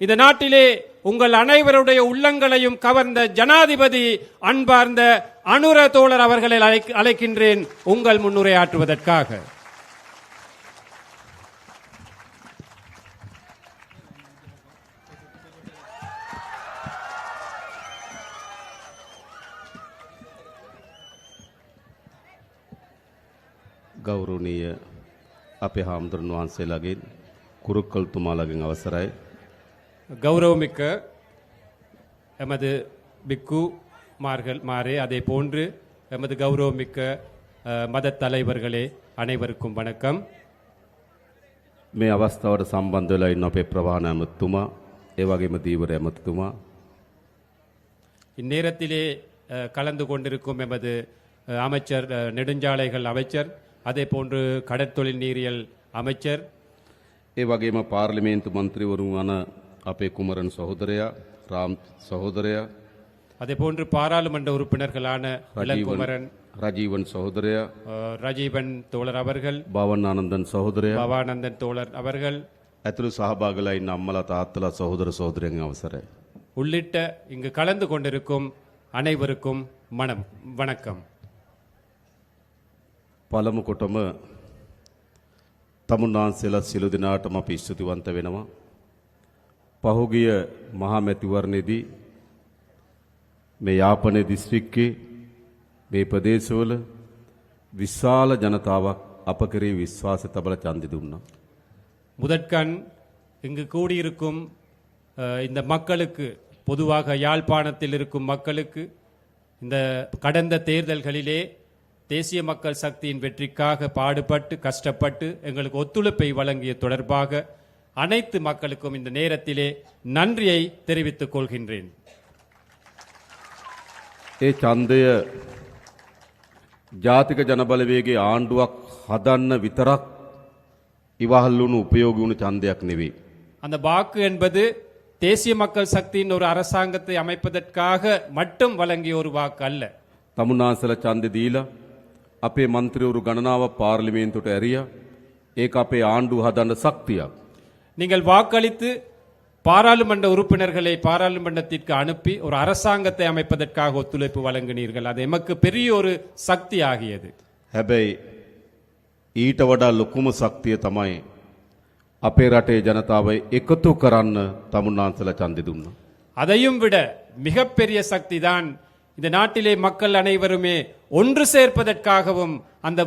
இந்த நாட்டிலே உங்கள் அனைவருடைய உள்ளங்களையும் கவர்ந்த ஜனாதிபதி அன்பார்ந்த அனுர தோழர் அவர்களை அழைக்கின்றேன் உங்கள் முன்னுரையாற்றுவதற்காக. ගෞරවනීය අපේ හාමුදුරන් වහන්සේලාගෙන් කුරුක්කල් තුමාලාගෙන් අවසරයි. கௌரவமிக்க எமது பிக்கு மாரே அதே போன்று எமது கௌரவமிக்க மத தலைவர்களே அனைவருக்கும் வணக்கம். මේ අවස්ථාවට සම්බන්ධ වෙලා ඉන්න අපේ ප්‍රවාහන ඇමතුමා ඒ වගේම දීවර ඇමතුමා இந்நேரத்திலே கலந்து கொண்டிருக்கும் எமது அமைச்சர் நெடுஞ்சாலைகள் அமைச்சர் அதே போன்று கடற்தொழில் நீரியல் அமைச்சர் ඒ වගේම පාර්ලිමේන්තු මන්ත්‍රීවරුන් වන අපේ කුමරන් සහෝදරයා රාම් සහෝදරයා அதே போன்று பாராளுமன்ற உறுப்பினர்களான இளங்குமரன் රජීවන් සහෝදරයා ரஜீவன் தோழர் அவர்கள் භවනානන්දන් සහෝදරයා பவானந்தன் தோழர் அவர்கள் ඇතුළු සහභාගීලා ඉන්න අම්මලා තාත්තලා සහෝදර සහෝදරයන්ගේ අවසරයි. உள்ளிட்ட இங்கு கலந்து கொண்டிருக்கும் அனைவருக்கும் வணக்கம். පළමු කොටම තමුන්නාන්සේලා සියලු දෙනාටම අපි ස්තුතිවන්ත වෙනවා. පහුගිය මහා මැතිවරණයේදී මේ යාපනයේ දිස්ත්‍රික්කයේ මේ ප්‍රදේශවල විශාල ජනතාවක් අප කෙරෙහි විශ්වාසය තබලා ඡන්දෙ දුන්නා. முதற்கண் இங்கு கூடியிருக்கும் இந்த மக்களுக்கு பொதுவாக யாழ்ப்பாணத்தில் இருக்கும் மக்களுக்கு இந்த கடந்த தேர்தல்களிலே தேசிய மக்கள் சக்தியின் வெற்றிக்காக பாடுபட்டு கஷ்டப்பட்டு எங்களுக்கு ஒத்துழைப்பை வழங்கிய தொடர்பாக அனைத்து மக்களுக்கும் இந்த நேரத்திலே நன்றியை தெரிவித்துக் கொள்கின்றேன். ඒ ඡන්දය ජාතික ජනබලවේගයේ ආණ්ඩුවක් හදන්න විතරක් ඉවහල් වුණු උපයෝගී වුණු ඡන්දයක් නෙවෙයි. அந்த வாக்கு என்பது தேசிய மக்கள் சக்தியின் ஒரு அரசாங்கத்தை அமைப்பதற்காக மட்டும் வழங்கிய ஒரு வாக்கு அல்ல. තමුන්නාන්සේලා ඡන්දෙ දීලා අපේ മന്ത്രിවරු ගණනාවක් පාර්ලිමේන්තුවට ඇරියා. ඒක අපේ ආණ්ඩුව හදන්න ශක්තියක්. நீங்கள் வாக்களித்து பாராளுமன்ற உறுப்பினர்களை பாராளுமன்றத்திற்கு அனுப்பி ஒரு அரசாங்கத்தை அமைப்பதற்காக ஒத்துழைப்பு வழங்கினீர்கள். அது எமக்கு பெரிய ஒரு சக்தி ஆகியது. හැබැයි ඊට වඩා ලොකුම ශක්තිය තමයි අපේ රටේ ජනතාව එකතු කරන්න තමුන්නාන්සේලා ඡන්දෙ දුන්නා. அதையும் விட மிகப்பெரிய சக்தி தான் இந்த நாட்டிலே மக்கள் அனைவருமே ஒன்று சேர்ப்பதற்காகவும் அந்த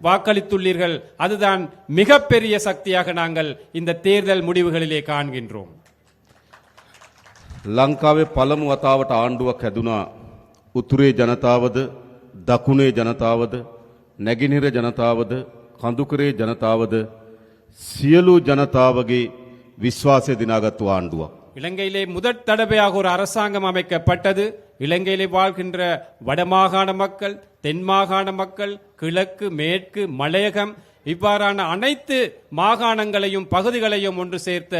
வாக்களித்துள்ளீர்கள். அதுதான் மிகப்பெரிய சக்தியாக நாங்கள் இந்த தேர்தல் முடிவுகளிலே காண்கின்றோம். ලංකාවේ පළමු වතාවට ආණ්ඩුවක් හැදුනා. උතුරේ ජනතාවද දකුණේ ජනතාවද නැගෙනහිර ජනතාවද කඳුකරේ ජනතාවද සියලු ජනතාවගේ විශ්වාසය දිනාගත්තු ආණ්ඩුවක්. இலங்கையிலே முதற் தடவையாக ஒரு அரசாங்கம் அமைக்கப்பட்டது. இலங்கையிலே வாழ்கின்ற வடமாகாண மக்கள், தென் மாகாண மக்கள், கிழக்கு, மேற்கு, மலையகம் இவ்வாறான அனைத்து மாகாணங்களையும் பகுதிகளையும் ஒன்று சேர்த்த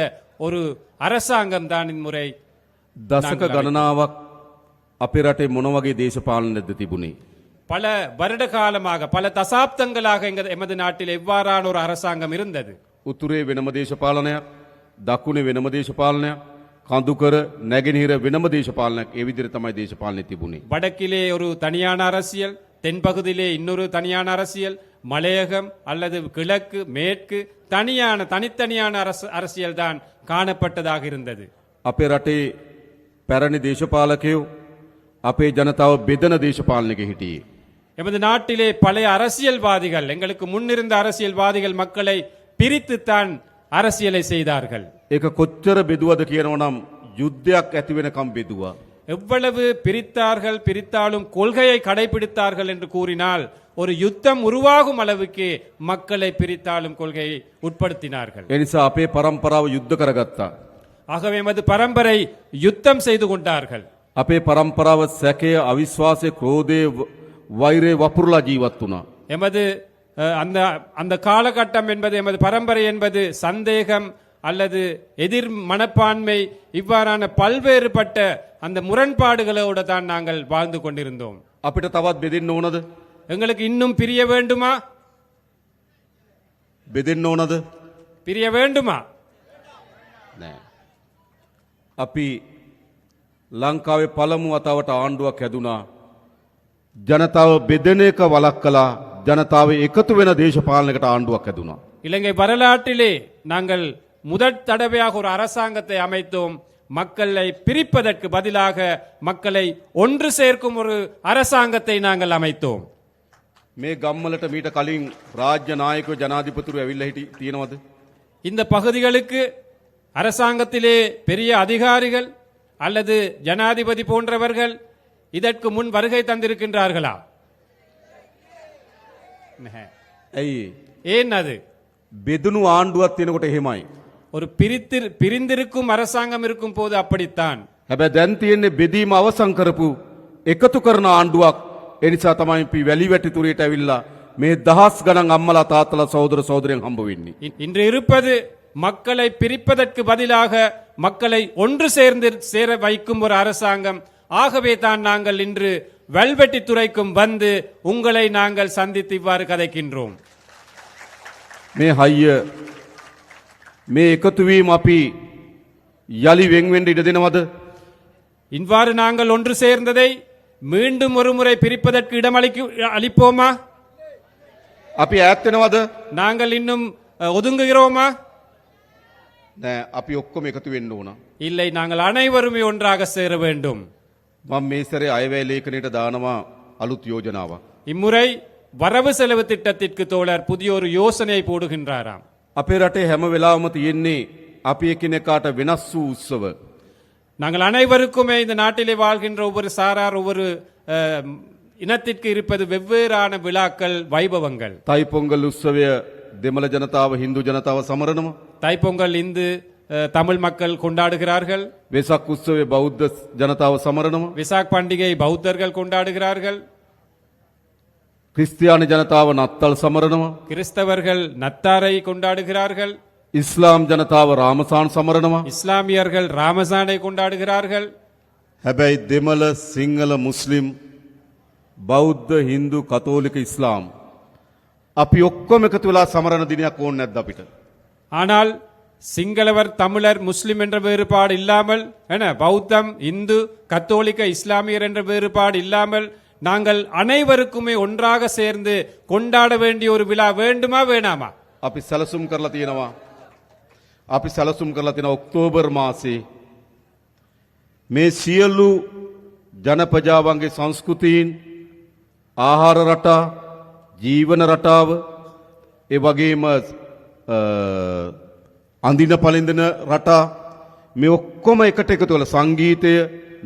ஒரு அரசாங்கம் தான் இம்முறை. දශක ගණනාවක් අපේ රටේ මොන වගේ දේශපාලනයක්ද තිබුණේ? பல வருட காலமாக பல தசாப்தங்களாக எமது நாட்டில் எவ்வாறான ஒரு அரசாங்கம் இருந்தது. උතුරේ වෙනම දේශපාලනයක්, දකුණේ වෙනම දේශපාලනයක්, කඳුකර නැගෙනහිර වෙනම දේශපාලනයක්. ඒ විදිහට තමයි දේශපාලනය තිබුණේ. வடக்கிலே ஒரு தனியான அரசியல், தென்பகுதியிலே இன்னொரு தனியான அரசியல், மலையகம் அல்லது கிழக்கு மேற்கு தனித்தனியான அரசியல் தான் காணப்பட்டதாக இருந்தது. අපේ රටේ පැරණි දේශපාලකයෝ අපේ ජනතාව බෙදන දේශපාලනයක හිටියේ. எமது நாட்டிலே பழைய அரசியல்வாதிகள், எங்களுக்கு முன்னிருந்த அரசியல்வாதிகள் மக்களை பிரித்துத்தான் அரசியலை செய்தார்கள். ඒක කොච්චර බෙදුවද කියනවනම් යුද්ධයක් ඇති වෙනකම් බෙදුවා. எவ்வளவு பிரித்தாலும் கொள்கையை கடைபிடித்தார்கள் என்று கூறினால் ஒரு யுத்தம் உருவாகும் அளவுக்கு மக்களை பிரித்தாலும் கொள்கையை உட்படுத்தினார்கள். ඒ නිසා අපේ පරම්පරාව යුද්ධ කරගත්තා. ஆகவே எமது பரம்பரை யுத்தம் செய்து கொண்டார்கள். අපේ පරම්පරාව සැකය, අවිශ්වාසය, ක්‍රෝධය, වෛරය වපුරලා ජීවත් වුණා. எமது அந்த காலகட்டம் என்பது, எமது பரம்பரை என்பது சந்தேகம் அல்லது எதிர் மனப்பான்மை இவ்வாறான பல்வேறுபட்ட அந்த முரண்பாடுகளோடு தான் நாங்கள் வாழ்ந்து கொண்டிருந்தோம். අපිට තවත් බෙදෙන්න ඕනද? எங்களுக்கு இன்னும் பிரிய வேண்டுமா? බෙදෙන්න ඕනද? பிரிய வேண்டுமா? නෑ. අපි ලංකාවේ පළමු වතාවට ආණ්ඩුවක් හැදුනා. ජනතාව බෙදෙන එක වළක්වලා ජනතාව එකතු වෙන දේශපාලනයකට ආණ්ඩුවක් හැදුනා. இலங்கை வரலாற்றிலே நாங்கள் முதற் தடவையாக ஒரு அரசாங்கத்தை அமைத்தோம். மக்களை பிரிப்பதற்கு பதிலாக மக்களை ஒன்று சேர்க்கும் ஒரு அரசாங்கத்தை நாங்கள் அமைத்தோம். මේ ගම්වලට මීට කලින් රාජ්‍ය නායකයෝ ජනාධිපතිවරු ඇවිල්ලා තියෙනවද? இந்த பகுதிகளுக்கு அரசாங்கத்திலே பெரிய அதிகாரிகள் அல்லது ஜனாதிபதி போன்றவர்கள் இதற்கு முன் வருகை தந்திருக்கின்றார்களா? නැහැ. ඇයි? ஏன் அது? බෙදුණු ආණ්ඩුවක් තියෙනකොට එහෙමයි. ஒரு பிரிந்திருக்கும் அரசாங்கம் இருக்கும் போது அப்படித்தான். හැබැයි දැන් තියෙන්නේ බෙදීම අවසන් කරපු එකතු කරන ආණ්ඩුවක්. ඒ නිසා තමයි අපි වැලිවැටි තුරේට ඇවිල්ලා මේ දහස් ගණන් අම්මලා තාත්තලා සහෝදර සහෝදරයන් හම්බ වෙන්නේ. இன்று இருப்பது மக்களை பிரிப்பதற்கு பதிலாக மக்களை ஒன்று சேர வைக்கும் ஒரு அரசாங்கம். ஆகவே தான் நாங்கள் இன்று வெல்வெட்டி துறைக்கும் வந்து உங்களை நாங்கள் சந்தித்து இவ்வாறு கதைக்கின்றோம். මේ හයිය මේ එකතු වීම අපි යලි වෙන් වෙන්න ඉඩ දෙනවද? இவ்வாறு நாங்கள் ஒன்று சேர்ந்ததை மீண்டும் ஒரு முறை பிரிப்பதற்கு இடம் அளிப்போமா? අපි ඈත් වෙනවද? நாங்கள் இன்னும் ஒதுங்குகிறோமா? නෑ අපි ඔක්කොම එකතු වෙන්න ඕන. இல்லை, நாங்கள் அனைவருமே ஒன்றாக சேர வேண்டும். මම මේ සැරේ අයවැය ලේඛනයට දානවා අලුත් යෝජනාවක්. இம்முறை வரவு செலவு திட்டத்திற்கு தோழர் புதிய ஒரு யோசனையை போடுகின்றாராம். අපේ රටේ හැම වෙලාවම තියෙන්නේ අපි එකිනෙකාට වෙනස් වූ උත්සව. நாங்கள் அனைவருக்குமே இந்த நாட்டிலே வாழ்கின்ற ஒவ்வொரு சாரார் ஒவ்வொரு இனத்திற்கு இருப்பது வெவ்வேறான விழாக்கள், வைபவங்கள். தைப்பொங்கல் உற்சවය දෙමළ ජනතාව හින්දු ජනතාව සමරනවා. தைப்பொங்கல் இந்து தமிழ் மக்கள் கொண்டாடுகிறார்கள். වෙසක් උත්සවය බෞද්ධ ජනතාව සමරනවා. விசாக் பண்டிகை பௌத்தர்கள் கொண்டாடுகிறார்கள். ක්‍රිස්තියානි ජනතාව නත්තල් සමරනවා. கிறிஸ்தவர்கள் நத்தாரை கொண்டாடுகிறார்கள். ඉස්ලාම් ජනතාව රාමසාන් සමරනවා. இஸ்லாமியர்கள் ராமசானை கொண்டாடுகிறார்கள். හැබැයි දෙමළ සිංහල මුස්ලිම් බෞද්ධ හින්දු කතෝලික ඉස්ලාම් අපි ඔක්කොම එකතු වෙලා සමරන දිනයක් ඕනේ නැද්ද අපිට? ஆனால் சிங்களவர், தமிழர், முஸ்லிம் என்ற வேறுபாடு இல்லாமல், பௌத்தம், இந்து, கத்தோலிக்க, இஸ்லாமியர் என்ற வேறுபாடு இல்லாமல் நாங்கள் அனைவருக்குமே ஒன்றாக சேர்ந்து கொண்டாட வேண்டிய ஒரு விழா வேண்டுமா வேணாமா? අපි සැලසුම් කරලා තියෙනවා. අපි සැලසුම් කරලා තියෙන ඔක්තෝබර් මාසේ මේ සියලු ජනපජාවන්ගේ සංස්කෘතීන්, ආහාර රටා, ජීවන රටාව, ඒ වගේම අඳින පළඳින රටා, මේ ඔක්කොම එකට එකතු වෙලා සංගීතය,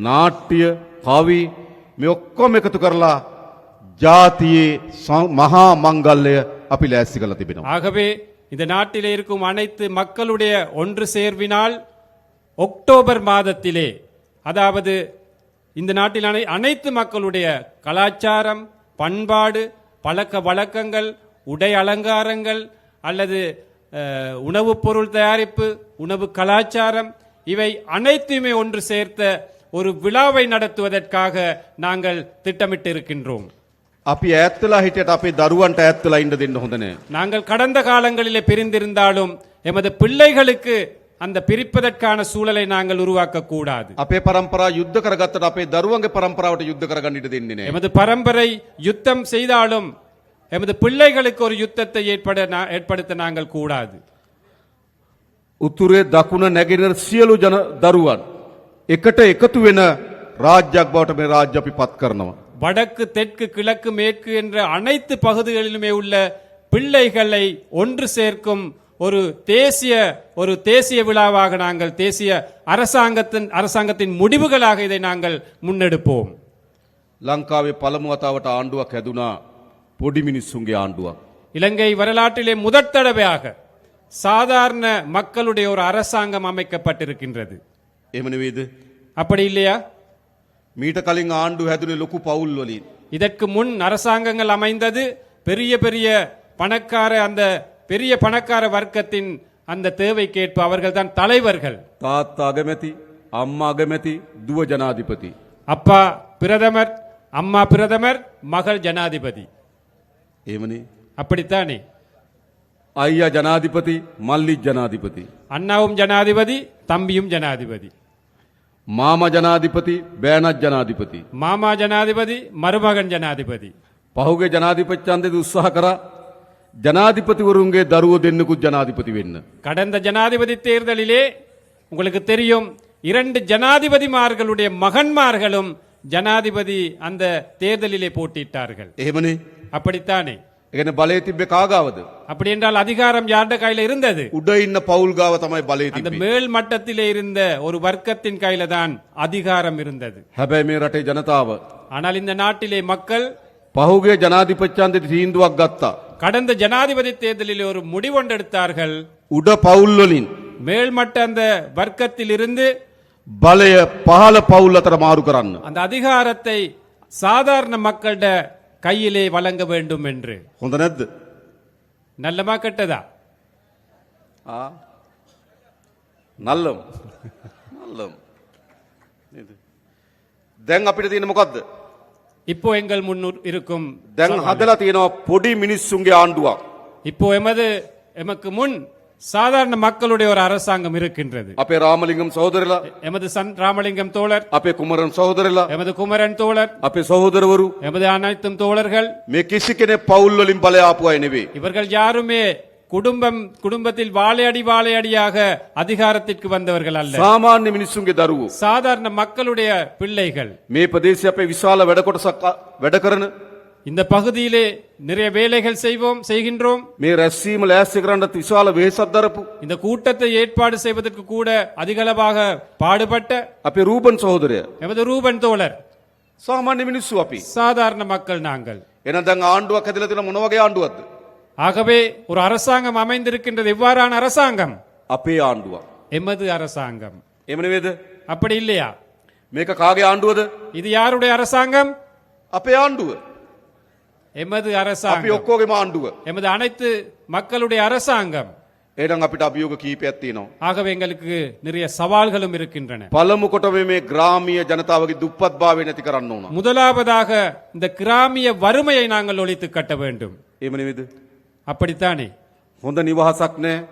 නාට්‍ය, කවි මේ ඔක්කොම එකතු කරලා ජාතියේ මහා මංගල්‍යය අපි ලෑස්ති කරලා තිබෙනවා. ஆகவே இந்த நாட்டிலே இருக்கும் அனைத்து மக்களுடைய ஒன்று சேர்வினால் அக்டோபர் மாதத்திலே, அதாவது இந்த நாட்டில் அனைத்து மக்களுடைய கலாச்சாரம், பண்பாடு, பழக்க வழக்கங்கள், உடை அலங்காரங்கள் அல்லது உணவுப் பொருள் தயாரிப்பு, உணவு கலாச்சாரம், இவை அனைத்துமே ஒன்று சேர்த்த ஒரு விழாவை நடத்துவதற்காக நாங்கள் திட்டமிட்டு இருக்கின்றோம். අපි ඈත්ලා හිටියට අපේ දරුවන්ට ඈත්ලා ඉන්න දෙන්න හොඳ නෑ. நாங்கள் கடந்த காலங்களிலே பிரிந்திருந்தாலும் எமது பிள்ளைகளுக்கு அந்த பிரிப்பதற்கான சூழலை நாங்கள் உருவாக்க கூடாது. අපේ පරම්පරාව යුද්ධ කරගත්තට අපේ දරුවන්ගේ පරම්පරාවට යුද්ධ කරගන්න ඉඩ දෙන්නේ නෑ. எமது பரம்பரை யுத்தம் செய்தாலும் எமது பிள்ளைகளுக்கு ஒரு யுத்தத்தை ஏற்படுத்த நாங்கள் கூடாது. උතුරේ දකුණ නැගෙනහිර සියලු දරුවන් එකට එකතු වෙන රාජ්‍යයක් බවට මේ රාජ්‍ය අපි පත් කරනවා. வடக்கு, தெற்கு, கிழக்கு, மேற்கு என்ற அனைத்து பகுதிகளிலுமே உள்ள பிள்ளைகளை ஒன்று சேர்க்கும் ஒரு தேசிய விழாவாக நாங்கள், தேசிய அரசாங்கத்தின் முடிவுகளாக இதை நாங்கள் முன்னெடுப்போம். ලංකාවේ පළමු වතාවට ආණ්ඩුවක් හැදුනා පොඩි මිනිස්සුන්ගේ ආණ්ඩුවක්. இலங்கை வரலாற்றிலே முதற் தடவையாக சாதாரண மக்களுடைய ஒரு அரசாங்கம் அமைக்கப்பட்டிருக்கின்றது. එහෙම නෙවෙයිද? அப்படி இல்லையா? මීට කලින් ආණ්ඩු හැදුනේ ලොකු පවුල් වලින්. இதற்கு முன் அரசாங்கங்கள் அமைந்தது பெரிய பெரிய பணக்கார வர்க்கத்தின் அந்த தேவைக்கேற்ப அவர்கள் தான் தலைவர்கள். තාත්තා අගමැති, අම්මා අගමැති, දුව ජනාධිපති. அப்பா பிரதமர், அம்மா பிரதமர், மகள் ஜனாதிபதி. එහෙමනේ. அப்படித்தானே? අයියා ජනාධිපති, මල්ලි ජනාධිපති. அண்ணாவும் ஜனாதிபதி, தம்பியும் ஜனாதிபதி. මාම ජනාධිපති බෑනත් ජනාධිපති. மாமா ஜனாதிபதி மருமகன் ஜனாதிபதி පහුගේ ජනාධිපති ඡන්දෙදි උත්සාහ කරා ජනාධිපතිවරුන්ගේ දරුවෝ දෙන්නෙකුත් ජනාධිපති වෙන්න. கடந்த ஜனாதிபதி தேர்தலிலே உங்களுக்கு தெரியும் 2 ஜனாதிபதிமார்களுடைய மகன்மார்களும் ஜனாதிபதி அந்த தேர்தலிலே போட்டியிட்டார்கள். එහෙමනේ. அப்படித்தானே? ඒ කියන්නේ බලය තිබ්බේ කාගාවද? அப்படி என்றால் அதிகாரம் யார்ட கையில இருந்தது? උඩ ඉන්න පවුල් ගාව තමයි බලය அந்த තිබ්බේ. மேல் மட்டத்திலே இருந்த ஒரு வர்க்கத்தின் கையில தான் அதிகாரம் இருந்தது. හැබැයි මේ රටේ ජනතාව ஆனால் இந்த நாட்டிலே மக்கள் පහුගේ ජනාධිපති ඡන්දෙදි තීන්දුවක් ගත්තා. கடந்த ஜனாதிபதி தேர்தலிலே ஒரு முடிவொண்டெடுத்தார்கள். උඩ පවුල් වලින් மேல்மட்ட அந்த வர்க்கத்தில் இருந்து බලය පහළ පවුල් අතර මාරු කරන්න. அந்த அதிகாரத்தை சாதாரண மக்களிட கையிலே வழங்க வேண்டும் என்று. හොඳ නැද්ද? நல்லமா கெட்டதா? නල්ලම්. නල්ලම්. නේද? දැන් අපිට තියෙන මොකද්ද? இப்போ எங்கள் முன்னூர் இருக்கும் දැන් හදලා තියෙනවා පොඩි මිනිස්සුන්ගේ ආණ්ඩුවක්. இப்போ எமக்கு முன் சாதாரண மக்களுடைய ஒரு அரசாங்கம் இருக்கின்றது. අපේ රාමලිංගම් සහෝදරලා, எமது ராமலிங்கம் தோழர், අපේ කුමරන් සහෝදරලා, எமது குமரன் தோழர், අපේ සහෝදරවරු எமது அனைத்தும் தோழர்கள், මේ කිසි කෙනෙක් පවුල් වලින් බලය ආපු අය නෙවෙයි. இவர்கள் யாருமே குடும்பத்தில் வாழையடியாக அதிகாரத்திற்கு வந்தவர்கள் அல்ல. සාමාන්‍ය මිනිස්සුන්ගේ දරුවෝ. சாதாரண மக்களுடைய பிள்ளைகள். මේ ප්‍රදේශයේ අපේ විශාල වැඩ කොටසක් වැඩ කරන இந்த பகுதியிலே நிறைய வேலைகள் செய்கின்றோம். මේ රැස්වීම ලෑස්ති කරන්නත් විශාල වෙහෙසක් දරපු இந்த கூட்டத்தை ஏற்பாடு செய்வதற்கு கூட அதிகளவாக பாடுபட்ட අපේ රූබන් සහෝදරය எமது ரூபன் தோழர். සාමාන්‍ය මිනිස්සු අපි. சாதாரண மக்கள் நாங்கள். එහෙනම් දැන් ආණ්ඩුවක් හැදලා තියෙන මොන වගේ ආණ්ඩුවක්ද? ஆகவே ஒரு அரசாங்கம் அமைந்திருக்கின்றது. எவ்வாறான அரசாங்கம்? අපේ ආණ්ඩුවක්. எமது அரசாங்கம். එහෙම නෙවෙයිද? அப்படி இல்லையா? මේක කාගේ ආණ්ඩුවද? இது யாருடைய அரசாங்கம்? අපේ ආණ්ඩුව. எமது අපි அரசாங்கம். ඔක්කොගේම ආණ්ඩුව. எமது அனைத்து மக்களுடைய அரசாங்கம். එහෙනම් අපිට අභියෝග කීපයක් තියෙනවා. ஆகவே எங்களுக்கு நிறைய சவால்களும் இருக்கின்றன. පළමු කොට මේ ග්‍රාමීය ජනතාවගේ දුප්පත්භාවය නැති කරන්න ඕන. முதலாவதாக இந்த கிராமிய வறுமையை நாங்கள் ஒழித்து கட்ட வேண்டும். එහෙම නෙවෙයිද? அப்படித்தானே? හොඳ නිවහසක් නැහැ.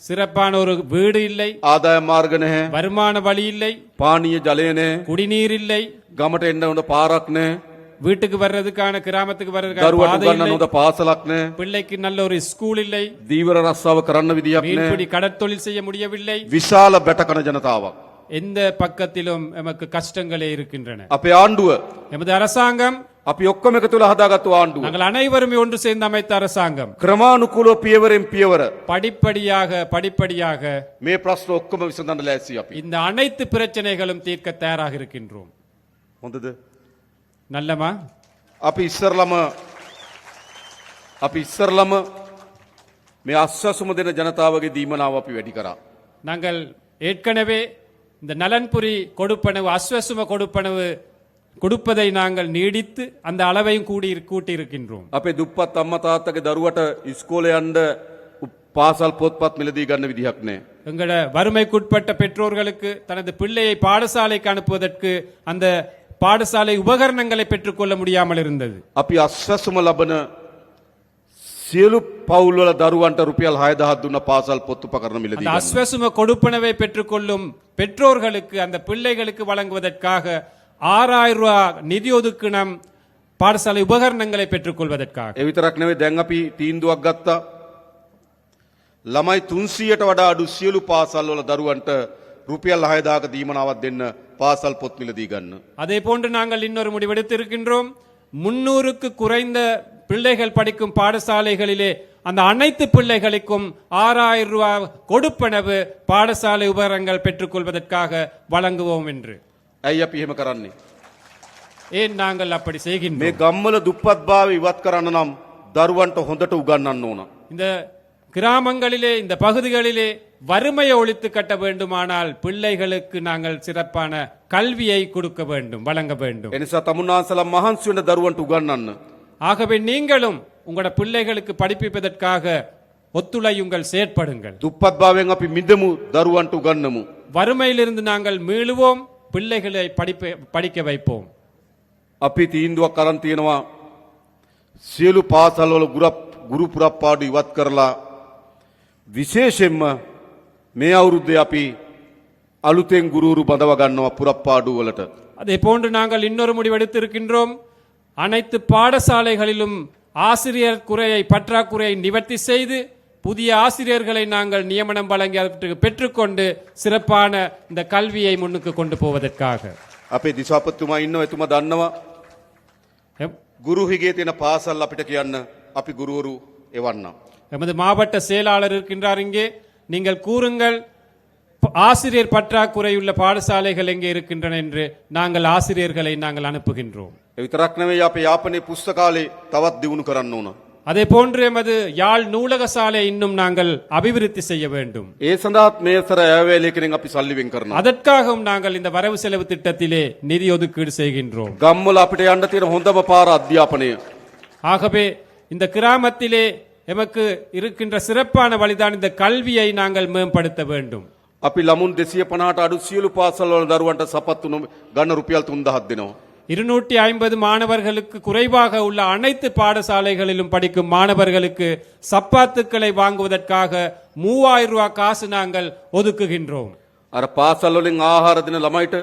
சிறப்பான ஒரு வீடு இல்லை, ආදාය මාර්ග නැහැ. வருமான வழி இல்லை, පානීය ජලය නැහැ. குடிநீர் இல்லை, ගමට එන්න හොඳ පාරක් නැහැ. வீட்டுக்கு வர்றதுக்கான கிராமத்துக்கு வர்றதுக்கான දරුවට பாதை උගන්නන්න இல்லை, හොඳ පාසලක් නැහැ. பிள்ளைக்கு நல்ல ஒரு ஸ்கூல் இல்லை, දීවර රස්සාව කරන්න විදියක් නැහැ. மீன்பிடி கடற்தொழில் செய்ய முடியவில்லை. විශාල බැටකන ජනතාවක්. எந்த பக்கத்திலும் எமக்கு கஷ்டங்களே இருக்கின்றன. අපේ ආණ්ඩුව எமது அரசாங்கம், අපි ඔක්කොම එකතු වෙලා හදාගත්තු ආණ්ඩුව. நாங்கள் அனைவருமே ஒன்று சேர்ந்து அமைத்த அரசாங்கம் ක්‍රමානුකූලව පියවරෙන් පියවර படிப்படியாக මේ ප්‍රශ්න ඔක්කොම විසඳන්න ලෑස්ති අපි. இந்த அனைத்து பிரச்சனைகளும் தீர்க்க தயாராக இருக்கின்றோம். හොඳද? நல்லமா? අපි ඉස්සරලම මේ අස්වැසුම දෙන ජනතාවගේ දීමනාව අපි වැඩි කරා. நாங்கள் ஏற்கனவே இந்த நலன்புரி கொடுப்பனவு, அஸ்வசும கொடுப்பனவு கொடுப்பதை நாங்கள் நீடித்து அந்த அளவையும் கூட்டி இருக்கின்றோம். අපේ දුප්පත් අම්මා තාත්තගේ දරුවට ඉස්කෝලේ යන්න පාසල් පොත්පත් මිලදී ගන්න විදිහක් නැහැ. எங்கள வறுமைக்குட்பட்ட பெற்றோர்களுக்கு தனது பிள்ளையை பாடசாலைக்கு அனுப்புவதற்கு அந்த பாடசாலை உபகரணங்களை பெற்றுக்கொள்ள முடியாமல் இருந்தது. අපි අස්වැසුම ලබන සියලු පවුල් වල දරුවන්ට රුපියල් 6000ක් දුන්න පාසල් පොත් උපකරණ මිලදී அந்த ගන්න. அஸ்வசும கொடுப்பனவை பெற்றுக்கொள்ளும் பெற்றோர்களுக்கு அந்த பிள்ளைகளுக்கு வழங்குவதற்காக 6000 ரூபாய் நிதி ஒதுக்கினம் பாடசாலை உபகரணங்களை பெற்றுக்கொள்வதற்காக. ඒ විතරක් නෙවෙයි දැන් අපි තීන්දුවක් ගත්තා. ළමයි 300ට වඩා අඩු සියලු පාසල් වල දරුවන්ට රුපියල් 6000ක දීමනාවක් දෙන්න පාසල් පොත් මිලදී ගන්න. அதே போன்று நாங்கள் இன்னொரு முடிவெடுத்து இருக்கின்றோம். 300க்கு குறைந்த பிள்ளைகள் படிக்கும் பாடசாலைகளிலே அந்த அனைத்து பிள்ளைகளுக்கும் 6000 ரூபாய் கொடுப்பனவு பாடசாலை உபகரணங்கள் பெற்றுக்கொள்வதற்காக வழங்குவோம் என்று. ඇයි අපි එහෙම කරන්නේ? ஏன் நாங்கள் அப்படி මේ செய்கின்றோம்? ගම්වල දුප්පත්භාවය ඉවත් කරන්න නම් දරුවන්ට හොඳට උගන්වන්න ඕන. இந்த கிராமங்களிலே, இந்த பகுதிகளிலே வறுமையை ஒழித்து கட்ட வேண்டுமானால் பிள்ளைகளுக்கு நாங்கள் சிறப்பான கல்வியை கொடுக்க வேண்டும், வழங்க வேண்டும். එනිසා තමුන්නාන්සලා මහන්සි වෙන දරුවන්ට උගන්වන්න. ஆகவே நீங்களும் உங்களோட பிள்ளைகளுக்கு படிப்பிப்பதற்காக ஒத்துழையுங்கள், செயற்படுங்கள். දුප්පත්භාවයෙන් අපි මිදමු, දරුවන්ට උගන්වමු. வறுமையிலிருந்து நாங்கள் மீளுவோம், பிள்ளைகளை படிக்க வைப்போம். අපි තීන්දුවක් අරන් තියෙනවා සියලු පාසල්වල ගුරු පුරප්පාඩු ඉවත් කරලා විශේෂයෙන්ම මේ අවුරුද්දේ අපි අලුතෙන් ගුරුවරු බඳව ගන්නවා පුරප්පාඩු වලට. அதே போன்று நாங்கள் இன்னொரு முடிவெடுத்திருக்கின்றோம். அனைத்து பாடசாலைகளிலும் ஆசிரியர் குறையை பற்றாக்குறையை நிவர்த்தி செய்து புதிய ஆசிரியர்களை நாங்கள் நியமனம் வழங்கி அவற்றுக்கு பெற்றுக்கொண்டு சிறப்பான இந்த கல்வியை முன்னுக்கு கொண்டு போவதற்காக අපේ දිසාපතිතුමා ඉන්නවා එතුමා දන්නවා எம்- ගුරු හිගේ තියෙන පාසල් අපිට කියන්න අපි ගුරුවරු එවන්නම්. எமது மாவட்ட செயலாளர் இருக்கின்றார் இங்கே. நீங்கள் கூறுங்கள் ஆசிரியர் பற்றாக்குறையுள்ள பாடசாலைகள் எங்கே இருக்கின்றன என்று நாங்கள் ஆசிரியர்களை நாங்கள் அனுப்புகின்றோம். ඒ විතරක් නෙවෙයි අපේ යාපනයේ පුස්තකාලේ තවත් දියුණු කරන්න ඕන. அதே போன்று எமது யாழ் நூலக சாலை இன்னும் நாங்கள் அபிவிருத்தி செய்ய வேண்டும். ඒ සඳහාත් මේසර ඇවැලේකෙන් අපි සල්ලි වෙන් කරනවා. அதற்காகவும் நாங்கள் இந்த வரவு செலவு திட்டத்திலே நிதி ஒதுக்கீடு செய்கின்றோம். ගම්වල අපිට යන්න තියෙන හොඳම පාර අධ්‍යාපනය. ஆகவே இந்த கிராமத்திலே எமக்கு இருக்கின்ற சிறப்பான வழிதான் இந்த கல்வியை நாங்கள் மேம்படுத்த வேண்டும். අපි ළමුන් 250ට අඩු සියලු පාසල් වල දරුවන්ට සපත්තු ගන්න රුපියල් 3000ක් දෙනවා. 250 மாணவர்களுக்கு குறைவாக உள்ள அனைத்து பாடசாலைகளிலும் படிக்கும் மாணவர்களுக்கு சப்பாத்துக்களை வாங்குவதற்காக 3000 ரூபாய் காசு நாங்கள் ஒதுக்குகின்றோம். අර පාසල් වලින් ආහාර දෙන ළමයිට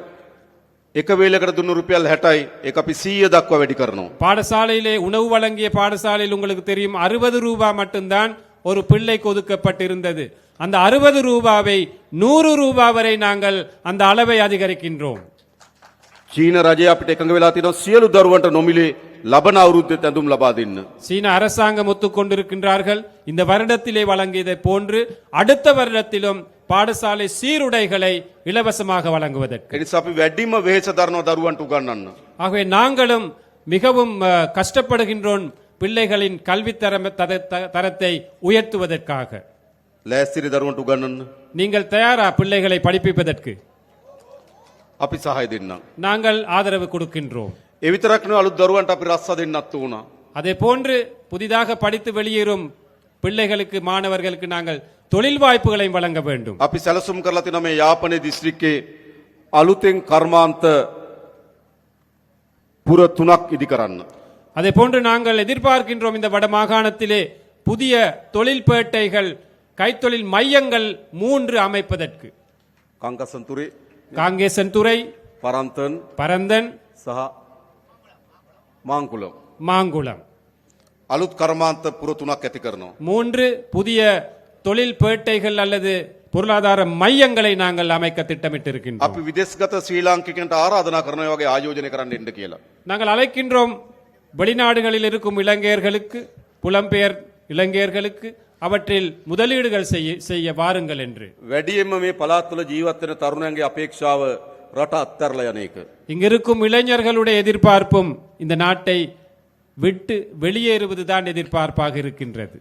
එක වේලකට දුන්න රුපියල් 60යි ඒක අපි 100 දක්වා වැඩි කරනවා. பாடசாலையிலே உணவு வழங்கிய பாடசாலையில் உங்களுக்கு தெரியும் 60 ரூபாய் மட்டும்தான் ஒரு பிள்ளைக்கு ஒதுக்கப்பட்டிருந்தது. அந்த 60 ரூபாவை 100 ரூபாய் வரை நாங்கள் அந்த அளவை அதிகரிக்கின்றோம். චීන රජය අපිට එකඟ වෙලා තියෙනවා සියලු දරුවන්ට නොමිලේ ලබන අවුරුද්දේ ඇඳුම් ලබා දෙන්න. சீன அரசாங்கம் ஒத்துக்கொண்டிருக்கின்றார்கள். இந்த வருடத்திலே வழங்கியதை போன்று அடுத்த வருடத்திலும் பாடசாலை சீருடைகளை இலவசமாக வழங்குவதற்கு. ඒ නිසා අපි වැඩිම වෙහෙස දරනවා දරුවන්ට උගන්වන්න. ஆகவே நாங்களும் மிகவும் கஷ்டப்படுகின்றோம் பிள்ளைகளின் கல்வி தரத்தை உயர்த்துவதற்காக. ලෑස්තිරි දරුවන්ට උගන්වන්න. நீங்கள் தயாரா பிள்ளைகளை படிப்பிப்பதற்கு? අපි සහාය දෙන්නම්. நாங்கள் ஆதரவு கொடுக்கின்றோம். ඒ විතරක් නෙවෙයි අලුත් දරුවන්ට අපි රස්සා දෙන්නත් උනා. அதே போன்று புதிதாக படித்து வெளியேறும் பிள்ளைகளுக்கு மாணவர்களுக்கு நாங்கள் தொழில் வாய்ப்புகளை வழங்க வேண்டும். අපි සැලසුම් කරලා තිනවා මේ යාපනයේ දිස්ත්‍රික්කේ අලුතෙන් කර්මාන්ත පුර 3ක් ඉදි කරන්න. அதே போன்று நாங்கள் எதிர்பார்க்கின்றோம் இந்த வட மாகாணத்திலே புதிய தொழில்பேட்டைகள் கைத்தொழில் மையங்கள் 3 அமைப்பதற்கு. කංකසන්තුරේ காங்கேசன்துறை, පරන්තන් பரந்தன், සහ මාංකුලම් மாங்குளம் අලුත් කර්මාන්ත පුර 3ක් ඇති කරනවා. 3 புதிய தொழில் பேட்டைகள் அல்லது பொருளாதார மையங்களை நாங்கள் அமைக்க திட்டமிட்டிருக்கின்றோம். අපි විදේශගත ශ්‍රී ලාංකිකයන්ට ආරාධනා කරනවා මේ වගේ ආයෝජනය කරන්න එන්න කියලා. நாங்கள் அழைக்கின்றோம் வெளிநாடுகளில் இருக்கும் இலங்கையர்களுக்கு, புலம்பெயர் இலங்கையர்களுக்கு அவற்றில் முதலீடுகள் செய்ய வாருங்கள் என்று. වැඩියෙන්ම මේ පළාත් වල ජීවත් වෙන තරුණයන්ගේ අපේක්ෂාව රට අත්හැරලා යන එක. இங்கிருக்கும் இளைஞர்களுடைய எதிர்பார்ப்பும் இந்த நாட்டை விட்டு வெளியேறுவதுதான் எதிர்பார்ப்பாக இருக்கின்றது.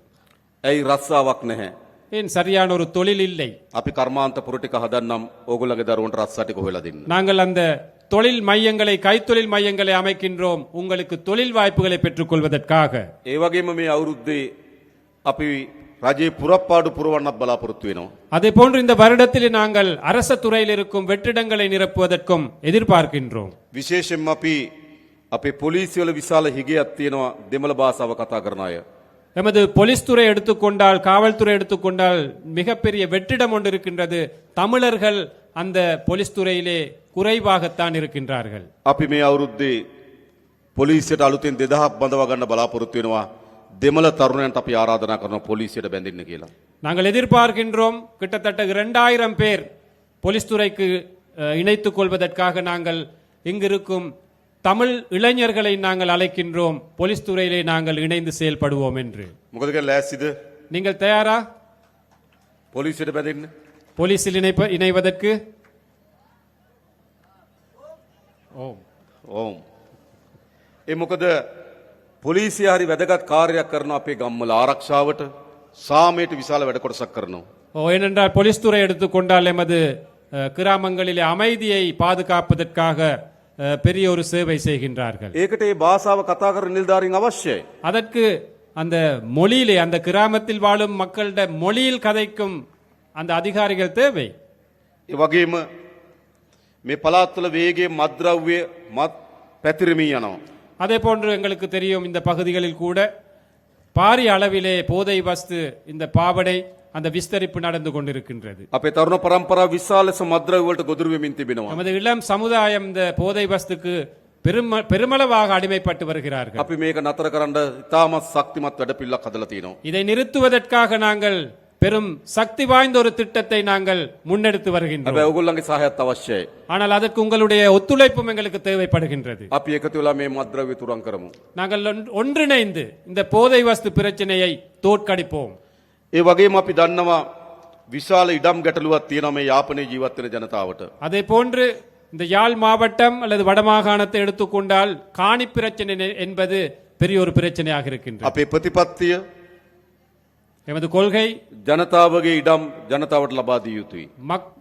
ඇයි රස්සාවක් නැහැ? ஏன் சரியான ஒரு தொழில் இல்லை. අපි කර්මාන්ත පුර ටික හදන්නම් ඕගොල්ලන්ගේ දරුවන්ට රස්සා ටික හොයලා දෙන්න. நாங்கள் அந்த தொழில் மையங்களை கைத்தொழில் மையங்களை அமைக்கின்றோம் உங்களுக்கு தொழில் வாய்ப்புகளை பெற்றுக்கொள்வதற்காக. ඒ වගේම මේ අවුරුද්දේ අපි රජයේ පුරප්පාඩු පුරවන්නත් බලාපොරොත්තු වෙනවා. அதே போன்று இந்த வருடத்தில் நாங்கள் அரச துறையில் இருக்கும் வெற்றிடங்களை நிரப்புவதற்கும் எதிர்பார்க்கின்றோம். විශේෂයෙන්ම අපි අපේ පොලිසිය වල විශාල හිගයක් තියෙනවා දෙමළ භාෂාව කතා කරන අය. எமது போலீஸ் துறை எடுத்துக்கொண்டால், காவல்துறை எடுத்துக்கொண்டால் மிகப்பெரிய வெற்றிடம் ஒன்று இருக்கின்றது. தமிழர்கள் அந்த போலீஸ் துறையிலே குறைவாகத்தான் இருக்கின்றார்கள். අපි මේ අවුරුද්දේ පොලිසියට අලුතෙන් 2000ක් බඳවා ගන්න බලාපොරොත්තු වෙනවා. දෙමළ තරුණයන්ට අපි ආරාධනා කරනවා පොලිසියට බැඳෙන්න කියලා. நாங்கள் எதிர்பார்க்கின்றோம் கிட்டத்தட்ட 2000 பேர் போலீஸ் துறைக்கு இணைத்துக் கொள்வதற்காக நாங்கள் இங்கிருக்கும் தமிழ் இளைஞர்களை நாங்கள் அழைக்கின்றோம். போலீஸ் துறையிலே நாங்கள் இணைந்து செயல்படுவோம் என்று. මොකද කියලා ලෑස්තිද? நீங்கள் தயாரா පොලිසියට බැඳෙන්න? போலீஸில் இணைவதற்கு? ஓம். ඕම්. ඒ මොකද පොලිසිය හරි වැදගත් කාර්යයක් කරනවා අපේ ගම්වල ආරක්ෂාවට සාමයට විශාල වැඩ කොටසක් කරනවා. ஏனென்றால் போலீஸ் துறை எடுத்துக்கொண்டால் எமது கிராமங்களிலே அமைதியை பாதுகாப்பதற்காக பெரிய ஒரு சேவை செய்கின்றார்கள். ඒකට ඒ භාෂාව කතා කරන නිලධාරීන් අවශ්‍යයි. அதற்கு அந்த மொழியிலே அந்த கிராமத்தில் வாழும் மக்களிட மொழியில் கதைக்கும் அந்த அதிகாரிகள் தேவை. ඒ වගේම මේ පළාත් වල වේගයේ මත්ද්‍රව්‍ය පැතිරෙමින් යනවා. அதே போன்று எங்களுக்கு தெரியும் இந்த பகுதிகளில் கூட பாரிய அளவிலே போதை வஸ்து, இந்த பாவடை அந்த விஸ்தரிப்பு நடந்து கொண்டிருக்கின்றது. අපේ තරුණ පරම්පරාව විශාල ලෙස මද්ද්‍රව්‍ය වලට ගොදුරු වෙමින් තිබෙනවා. நமது இளம் சமுதாயம் இந்த போதை வஸ்துக்கு பெருமளவாக அடிமைப்பட்டு வருகிறார்கள். අපි මේක නතර කරන්න ඉතාමත් ශක්තිමත් වැඩපිළිවෙලක් හදලා තියෙනවා. இதை நிறுத்துவதற்காக நாங்கள் பெரும் சக்தி வாய்ந்த ஒரு திட்டத்தை நாங்கள் முன்னெடுத்து வருகின்றோம். හැබැයි ඔයගොල්ලන්ගේ සහයත් අවශ්‍යයි. ஆனால் அதற்கு உங்களுடைய ஒத்துழைப்பும் எங்களுக்கு தேவைப்படுகின்றது. අපි එකතු වෙලා මේ මද්ද්‍රව්‍ය තුරන් කරමු. நாங்கள் ஒன்றிணைந்து இந்த போதை வஸ்து பிரச்சனையை தோற்கடிப்போம். ඒ වගේම අපි දන්නවා විශාල ඉඩම් ගැටලුවක් තියෙනවා මේ යාපනයේ ජීවත් වෙන ජනතාවට. அதே போன்று இந்த யாழ் மாவட்டம் அல்லது வடமாகாணத்தை எடுத்துக்கொண்டால் காணி பிரச்சனை என்பது பெரிய ஒரு பிரச்சனையாக இருக்கின்றது. අපේ ප්‍රතිපත්තිය எமது கொள்கை ජනතාවගේ ඉඩම් ජනතාවට ලබා දිය යුතුයි.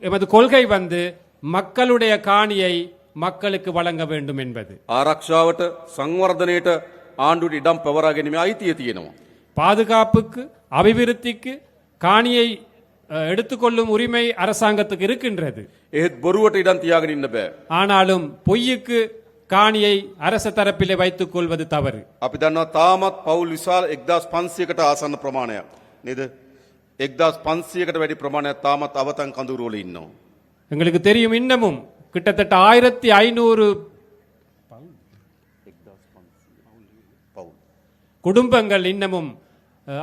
எமது கொள்கை மக்களுடைய காணியை மக்களுக்கு வழங்க வேண்டும் என்பது. ආරක්ෂාවට සංවර්ධනයට ආණ්ඩුවට ඉඩම් පවරා ගැනීමේ අයිතිය තියෙනවා. பாதுகாப்புக்கு அபிவிருத்திக்கு காணியை எடுத்துக்கொள்ளும் உரிமை அரசாங்கத்துக்கு இருக்கின்றது. ඒත් බොරුවට ඉඩම් තියාගෙන ඉන්න බෑ. ஆனாலும் பொய்யுக்கு காணியை அரச தரப்பிலே வைத்துக் கொள்வது தவறு. අපි දන්නවා තාමත් පවුල් විශාල 1500කට ආසන්න ප්‍රමාණයක් නේද? 1500කට වැඩි ප්‍රමාණයක් තාමත් අවතන් කඳුරු වල ඉන්නවා. எங்களுக்கு தெரியும் இன்னமும் கிட்டத்தட்ட 1500 පවුල්. குடும்பங்கள் இன்னமும்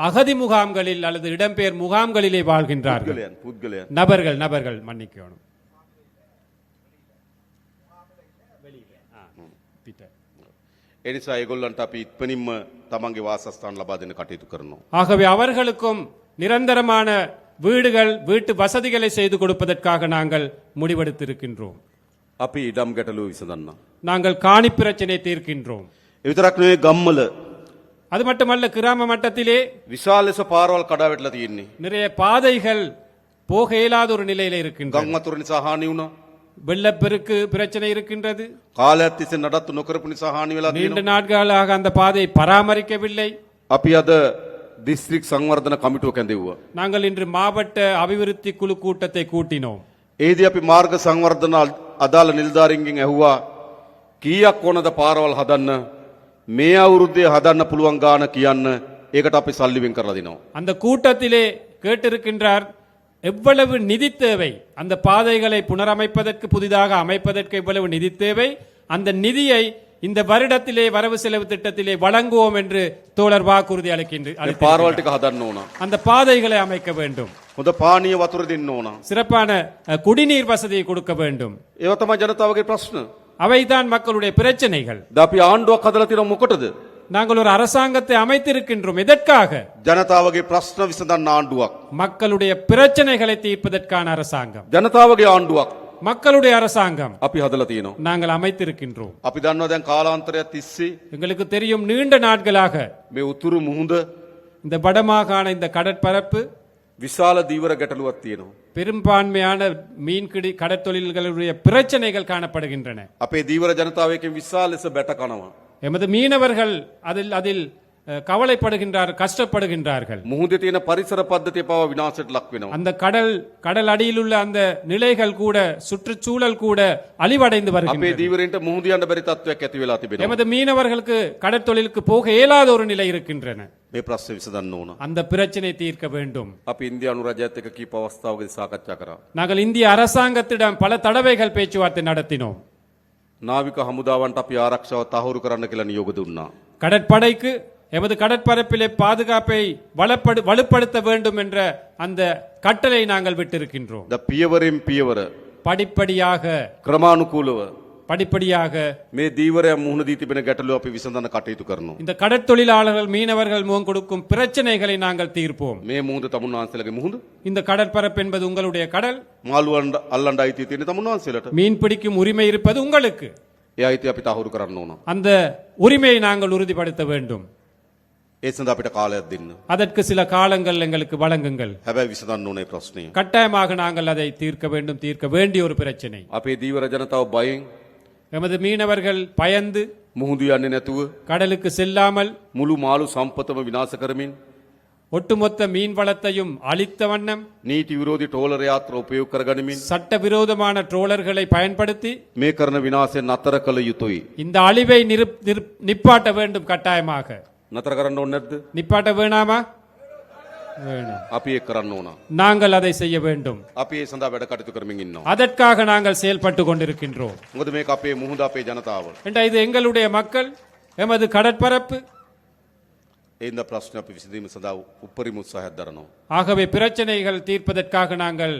அகதி முகாம்களில் அல்லது இடம்பெயர் முகாம்களிலே வாழ்கின்றார்கள். පුද්ගලයන් நபர்கள் மன்னிக்கணும். ඒ නිසා ඒගොල්ලන්ට අපි ඉක්මනින්ම තමන්ගේ වාසස්ථාන ලබා දෙන්න කටයුතු කරනවා. ஆகவே அவர்களுக்கும் நிரந்தரமான வீட்டு வசதிகளை செய்து கொடுப்பதற்காக நாங்கள் முடிவெடுத்திருக்கின்றோம். අපි ඉඩම් ගැටලුව විසඳන්න. நாங்கள் காணி பிரச்சனை தீர்க்கின்றோம். ඒ විතරක් නෙවෙයි ගම්වල அது மட்டுமல்ல, கிராம மட்டத்திலே විශාල ලෙස පාරවල් කඩා වැටලා තියෙන්නේ. நிறைய பாதைகள் போக இயலாத ஒரு நிலையில இருக்கின்றன. ගම් වතුර නිසා හානි වුණා. வெள்ளப்பெருக்கு பிரச்சனை இருக்கின்றது. කාලයක් තිස්සේ නඩත්තු නොකරපු නිසා හානි වෙලා நீண்ட තියෙනවා. நாட்களாக அந்த பாதையை பராமரிக்கவில்லை. අපි අද දිස්ත්‍රික් සංවර්ධන කමිටුව කැඳෙව්වා. நாங்கள் இன்று மாவட்ட அபிவிருத்தி குழு கூட்டத்தை கூட்டினோம். ඒදී අපි මාර්ග සංවර්ධන අදාළ නිලධාරීන්ගෙන් ඇහුවා කීයක් ඕනද පාරවල් හදන්න, මේ අවුරුද්දේ හදන්න පුළුවන් ගාන කියන්න. ඒකට අපි සල්ලි වෙන් කරලා දෙනවා. அந்த கூட்டத்திலே கேட்டிருக்கின்றார், எவ்வளவு நிதி தேவை, அந்த பாதைகளை புனரமைப்பதற்கு புதிதாக அமைப்பதற்கு எவ்வளவு நிதி தேவை, அந்த நிதியை இந்த வருடத்திலே வரவு செலவு திட்டத்திலே வழங்குவோம் என்று தோழர் வாக்குறுதி මේ පාරවල් ටික හදන්න ඕන. அந்த பாதைகளை அமைக்க வேண்டும். හොඳ පානීය වතුර දෙන්න ඕන. சிறப்பான குடிநீர் வசதியை கொடுக்க வேண்டும். ඒවා තමයි ජනතාවගේ ප්‍රශ්න. அவைதான் மக்களுடைய பிரச்சனைகள். ද අපි ආණ්ඩුවක් හදලා තියෙනවා මොකටද? நாங்கள் ஒரு அரசாங்கத்தை அமைத்திருக்கின்றோம். எதற்காக? ජනතාවගේ ප්‍රශ්න විසඳන්න ආණ්ඩුවක්. மக்களுடைய பிரச்சனைகளை தீர்ப்பதற்கான அரசாங்கம். ජනතාවගේ ආණ්ඩුවක් மக்களுடைய அரசாங்கம் අපි හදලා තියෙනවා. நாங்கள் அமைத்திருக்கின்றோம். අපි දන්නවා දැන් කාලාන්තරයක් තිස්සේ எங்களுக்கு தெரியும், நீண்ட நாட்களாக මේ උතුරු මුහුද இந்த வடமாகாண இந்த கடற்பரப்பு විශාල දීවර ගැටලුවක් තියෙනවා. பெரும்பான்மையான மீன்பிடி கடற்தொழில்களுடைய பிரச்சனைகள் காணப்படுகின்றன. අපේ දීවර ජනතාව එකෙන් විශාල ලෙස බැට කනවා. எமது மீனவர்கள் அதில் கவலைப்படுகின்றார்கள், கஷ்டப்படுகின்றார்கள். මුහුදේ තියෙන පරිසර පද්ධතිය පවා විනාශයට ලක් වෙනවා. அந்த கடல் அடியில் உள்ள அந்த நிலைகள் கூட, சுற்றுச்சூழல் கூட அழிவடைந்து අපේ வருகின்றன. දීවරෙන්ට මුහුද යන්න බැරි තත්ත්වයක් ඇති වෙලා තිබෙනවා. எமது மீனவர்களுக்கு கடற்தொழிலுக்கு போக இயலாத ஒரு நிலை இருக்கின்றன. මේ ප්‍රශ්නේ විසඳන්න ඕන. அந்த பிரச்சனை தீர்க்க வேண்டும். අපි ඉන්දියානු රජයත් එක්ක කීප අවස්ථාවකදී සාකච්ඡා කරා. நாங்கள் இந்திய அரசாங்கத்திடம் பல தடவைகள் பேச்சுவார்த்தை நடத்தினோம். නාවික හමුදාවන්ට අපි ආරක්ෂාව තහවුරු කරන්න කියලා නියෝග දුන්නා. கடற்படைக்கு எமது கடற்பரப்பிலே பாதுகாப்பை வலுப்படுத்த வேண்டும் என்ற அந்த கட்டளை நாங்கள் விட்டிருக்கின்றோம். ද පියවරෙන් පියවර படிப்படியாக ක්‍රමානුකූලව මේ දීවරයන් මුහුණ දී තිබෙන ගැටලුව අපි විසඳන්න කටයුතු කරනවා. இந்த கடற்தொழிலாளர்கள் மீனவர்கள் முகம் கொடுக்கும் பிரச்சனைகளை நாங்கள் தீர்ப்போம். මේ මුහුද තමුන් වහන්සේලාගේ මුහුද. இந்த கடற்பரப்பு என்பது உங்களுடைய கடல். මාළුවන් අල්ලන්න අයිතිය තියෙන තමුන් වහන්සේලාට. மீன் பிடிக்கும் உரிமை இருப்பது உங்களுக்கு. ඒ අයිතිය අපි තහවුරු කරන්න ඕන. அந்த உரிமையை நாங்கள் உறுதிப்படுத்த வேண்டும். ඒ සඳහා අපිට කාලයක් දෙන්න. அதற்கு சில காலங்கள் எங்களுக்கு வழங்குங்கள். හැබැයි විසඳන්න ඕනේ ප්‍රශ්නය. கட்டாயமாக நாங்கள் அதை தீர்க்க வேண்டும், தீர்க்க வேண்டிய ஒரு பிரச்சனை. අපේ දීවර ජනතාව බයෙන් எமது மீனவர்கள் பயந்து මුහුදු යන්නේ නැතුව கடலுக்கு செல்லாமல் මුළු මාළු සම්පතම විනාශ කරමින් ஒட்டுமொத்த மீன் வளத்தையும் அழித்த வண்ணம் නීති විරෝධී ට්‍රෝලර් යාත්‍ර උපයෝග කරගනිමින් சட்டவிரோதமான ட்ரோலர்களை பயன்படுத்தி මේ කරන විනාශය නතර කළ යුතුයි. இந்த அழிவை நிப்பாட்ட வேண்டும். கட்டாயமாக නතර කරන්න ඕනේ නැද්ද? நிப்பாட்ட வேணாமா? வேணும். අපි ඒක කරන්න ඕන. நாங்கள் அதை செய்ய வேண்டும். අපි ඒ සඳහා වැඩ කටයුතු කරමින් ඉන්නවා. அதற்காக நாங்கள் செயல்பட்டு கொண்டிருக்கின்றோம். මොකද මේක අපේ මුහුද අපේ ජනතාව. என்றா இது எங்களுடைய மக்கள், எமது கடற்பரப்பு. ඒ හින්දා ප්‍රශ්න අපි විසඳීම සඳහා උපරිම උත්සාහයක් දරනවා. ஆகவே பிரச்சனைகள் தீர்ப்பதற்காக நாங்கள்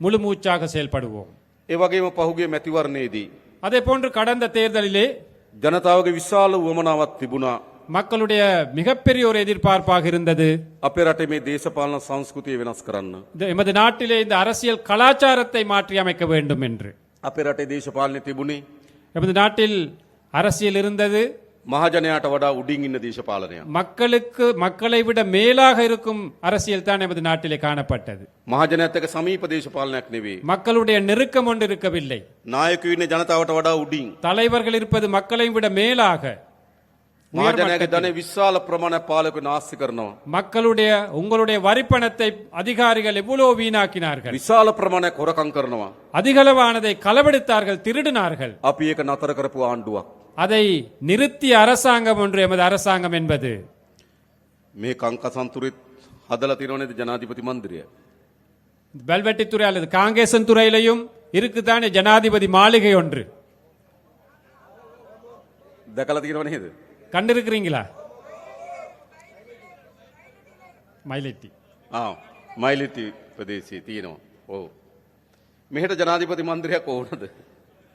முழு மூச்சாக செயல்படுவோம். ඒ වගේම පහුගිය මැතිවරණයේදී அதே போன்று கடந்த தேர்தலிலே ජනතාවගේ විශාල උවමනාවක් තිබුණා. மக்களுடைய மிகப்பெரிய ஒரு எதிர்பார்ப்பாக இருந்தது, අපේ රටේ මේ දේශපාලන සංස්කෘතිය වෙනස් කරන්න. எமது நாட்டிலே இந்த அரசியல் கலாச்சாரத்தை மாற்றி அமைக்க வேண்டும் என்று. අපේ රටේ දේශපාලනය තිබුණේ எமது நாட்டில் அரசியல் இருந்தது, මහජනයාට වඩා උඩින් ඉන්න දේශපාලනයක්. மக்களை விட மேலாக இருக்கும் அரசியல் தான் எமது நாட்டிலே காணப்பட்டது. මහජනයාත් එක්ක සමීප දේශපාලනයක් නෙවෙයි. மக்களுடைய நெருக்கம் ஒன்று இருக்கவில்லை. නායකයෝ ඉන්නේ ජනතාවට වඩා උඩින්. தலைவர்கள் இருப்பது மக்களை விட மேலாக. මහජනයාගේ ධනෙ විශාල ප්‍රමාණයක් පාලකයෝ නාස්ති කරනවා. உங்களுடைய வரிப்பணத்தை அதிகாரிகள் எவ்வளவு வீணாக்கினார்கள், විශාල ප්‍රමාණයක් හොරකම් කරනවා. அதிகளவானதை களவெடுத்தார்கள், திருடினார்கள். අපි ඒක නතර කරපු ආණ්ඩුවක්. அதை நிறுத்திய அரசாங்கம் ஒன்று எமது அரசாங்கம் என்பது. මේ කංකසන්තුරෙත් හදලා තියෙනව නේද ජනාධිපති මන්දිරය? பெல்வெட்டித்துறை அல்லது காங்கேசன் துறையிலையும் இருக்குதானே ஜனாதிபதி மாளிகை ஒன்று. දැකලා තියෙනව නේද? கண்டிருக்கிறீங்களா? மயிலெட்டி. මයිලිටි ප්‍රදේශයේ තියෙනවා. ඔව්. මෙහෙට ජනාධිපති මන්දිරයක් ඕනද?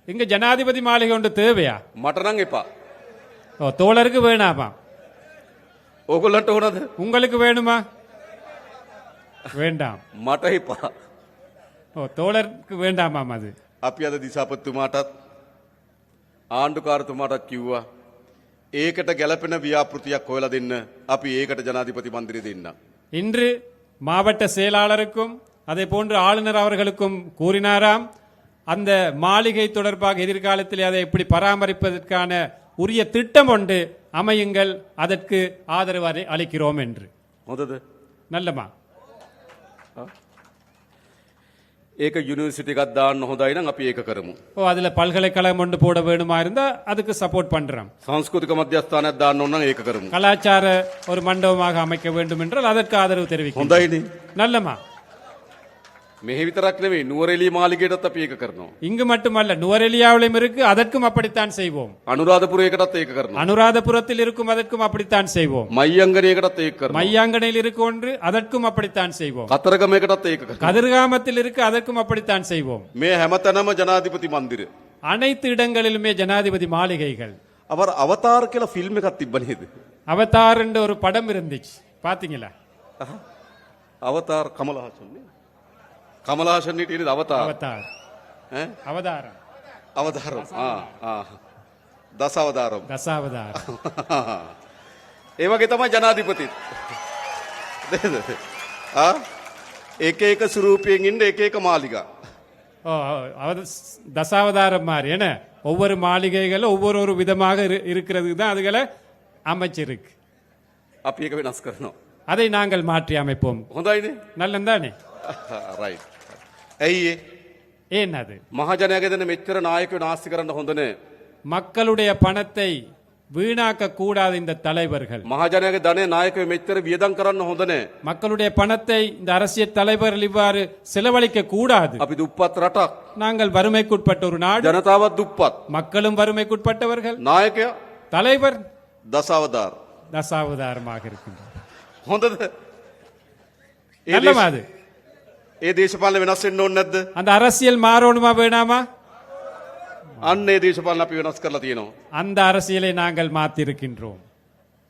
இங்க ஜனாதிபதி மாளிகை ஒன்று தேவையா? මට නම් එපා. ஓ, தோழருக்கு வேணாமா? ඕගොල්ලන්ට ඕනද? உங்களுக்கு வேணுமா? வேண்டாம். මට එපා. ஓ, தோழருக்கு வேண்டாமாம் அது. අපි අද දිසාපතිතුමාටත් ආණ්ඩුකාරතුමාටත් කිව්වා ඒකට ගැලපෙන ව්‍යාපෘතියක් හොයලා දෙන්න. අපි ඒකට ජනාධිපති මන්දිරය දෙන්න. இன்று மாவட்ட செயலாளருக்கும் அதே போன்று ஆளுநர் அவர்களுக்கும் கூறினாராம், அந்த மாளிகை தொடர்பாக எதிர்காலத்தில் அதை எப்படி பராமரிப்பதற்கான உரிய திட்டம் ஒன்று அமையுங்கள், அதற்கு ஆதரவு அளிக்கிறோம் என்று. හොඳද? நல்லமா? ඒක යුනිවර්සිටි එකක් දාන්න හොඳයි නම් අපි ඒක කරමු. ஓ, அதுல பல்கலைக்கழகம் ஒன்று போட வேணுமா இருந்தா அதுக்கு சப்போர்ட் பண்றோம். සංස්කෘතික මධ්‍යස්ථානයක් දාන්න ඕන නම් ඒක කරමු. கலாச்சார ஒரு மண்டபமாக அமைக்க வேண்டும் என்றால் அதற்கு ஆதரவு தெரிவிக்கும். හොඳයිනේ. நல்லமா? මෙහි විතරක් නෙවෙයි නුවරඑළිය මාලිගයටත් අපි ඒක කරනවා. இங்கு மட்டுமல்ல, நுவரெலியாவிலும் இருக்கு, அதற்கும் அப்படித்தான் செய்வோம். අනුරාධපුරයකටත් ඒක කරනවා. அனுராதபுரத்தில் இருக்கும், அதற்கும் அப்படித்தான் செய்வோம். මයියංගනයකටත් ඒක කරනවා. மையாங்கனையில் இருக்கு ஒன்று, அதற்கும் அப்படித்தான் செய்வோம். කතරගමයකටත් ඒක කරනවා. கதிர்காமத்தில் இருக்கு, அதற்கும் அப்படித்தான் செய்வோம். මේ හැමතැනම ජනාධිපති මන්දිර. அனைத்து இடங்களிலுமே ஜனாதிபதி மாளிகைகள். අවර අවතාර කියලා ෆිල්ම් එකක් තිබ්බ නේද? அவதார் என்ற ஒரு படம் இருந்துச்சு, பாத்தீங்களா? අවතාර කමලහාසන් නේ. කමලහාසන් හිටියේ අවතාර. அவதார், ඈ? அவதாரம், අවතාරම්. දස අවතාරම්. தசாவதாரம். ඒ වගේ තමයි ජනාධිපතිත්. නේද? එක එක ස්වරූපයෙන් ඉන්න එක එක මාලිගා. ஓ, தசாவதாரம் மாதிரி என்ன, ஒவ்வொரு மாளிகைகளும் ஒவ்வொரு விதமாக இருக்கிறதுக்கு தான் அதுகளை அமைச்சிருக்கு. අපි ඒක වෙනස් කරනවා. அதை நாங்கள் மாற்றி அமைப்போம். හොඳයිනේ. நல்லந்தானே? රයිට්. ඇයි ඒ? ஏன் அது? මහජනයාගේ දෙන මෙච්චර නායකයෝ නාස්ති කරන්න හොඳ නෑ. மக்களுடைய பணத்தை வீணாக்க கூடாது இந்த தலைவர்கள். මහජනයාගේ ධනය නායකයෝ මෙච්චර වියදම් කරන්න හොඳ නෑ. மக்களுடைய பணத்தை இந்த அரசியல் தலைவர்கள் இவ்வாறு செலவழிக்க கூடாது. අපි දුප්පත් රටක්. நாங்கள் வறுமைக்குட்பட்ட ஒரு நாடு, ජනතාවත් දුප්පත්. மக்களும் வறுமைக்குட்பட்டவர்கள். නායකයා தலைவர் දසවදාර. தசாவதாரமாக இருக்கின்றார். හොඳද? நல்லமா அது? ඒ දේශපාලන වෙනස් වෙන්න ඕනේ නැද්ද? அந்த அரசியல் மாறணுமா வேணாமா? අන්න ඒ දේශපාලන අපි වෙනස් කරලා තියෙනවා. அந்த அரசியலை நாங்கள் மாற்றிருக்கின்றோம்.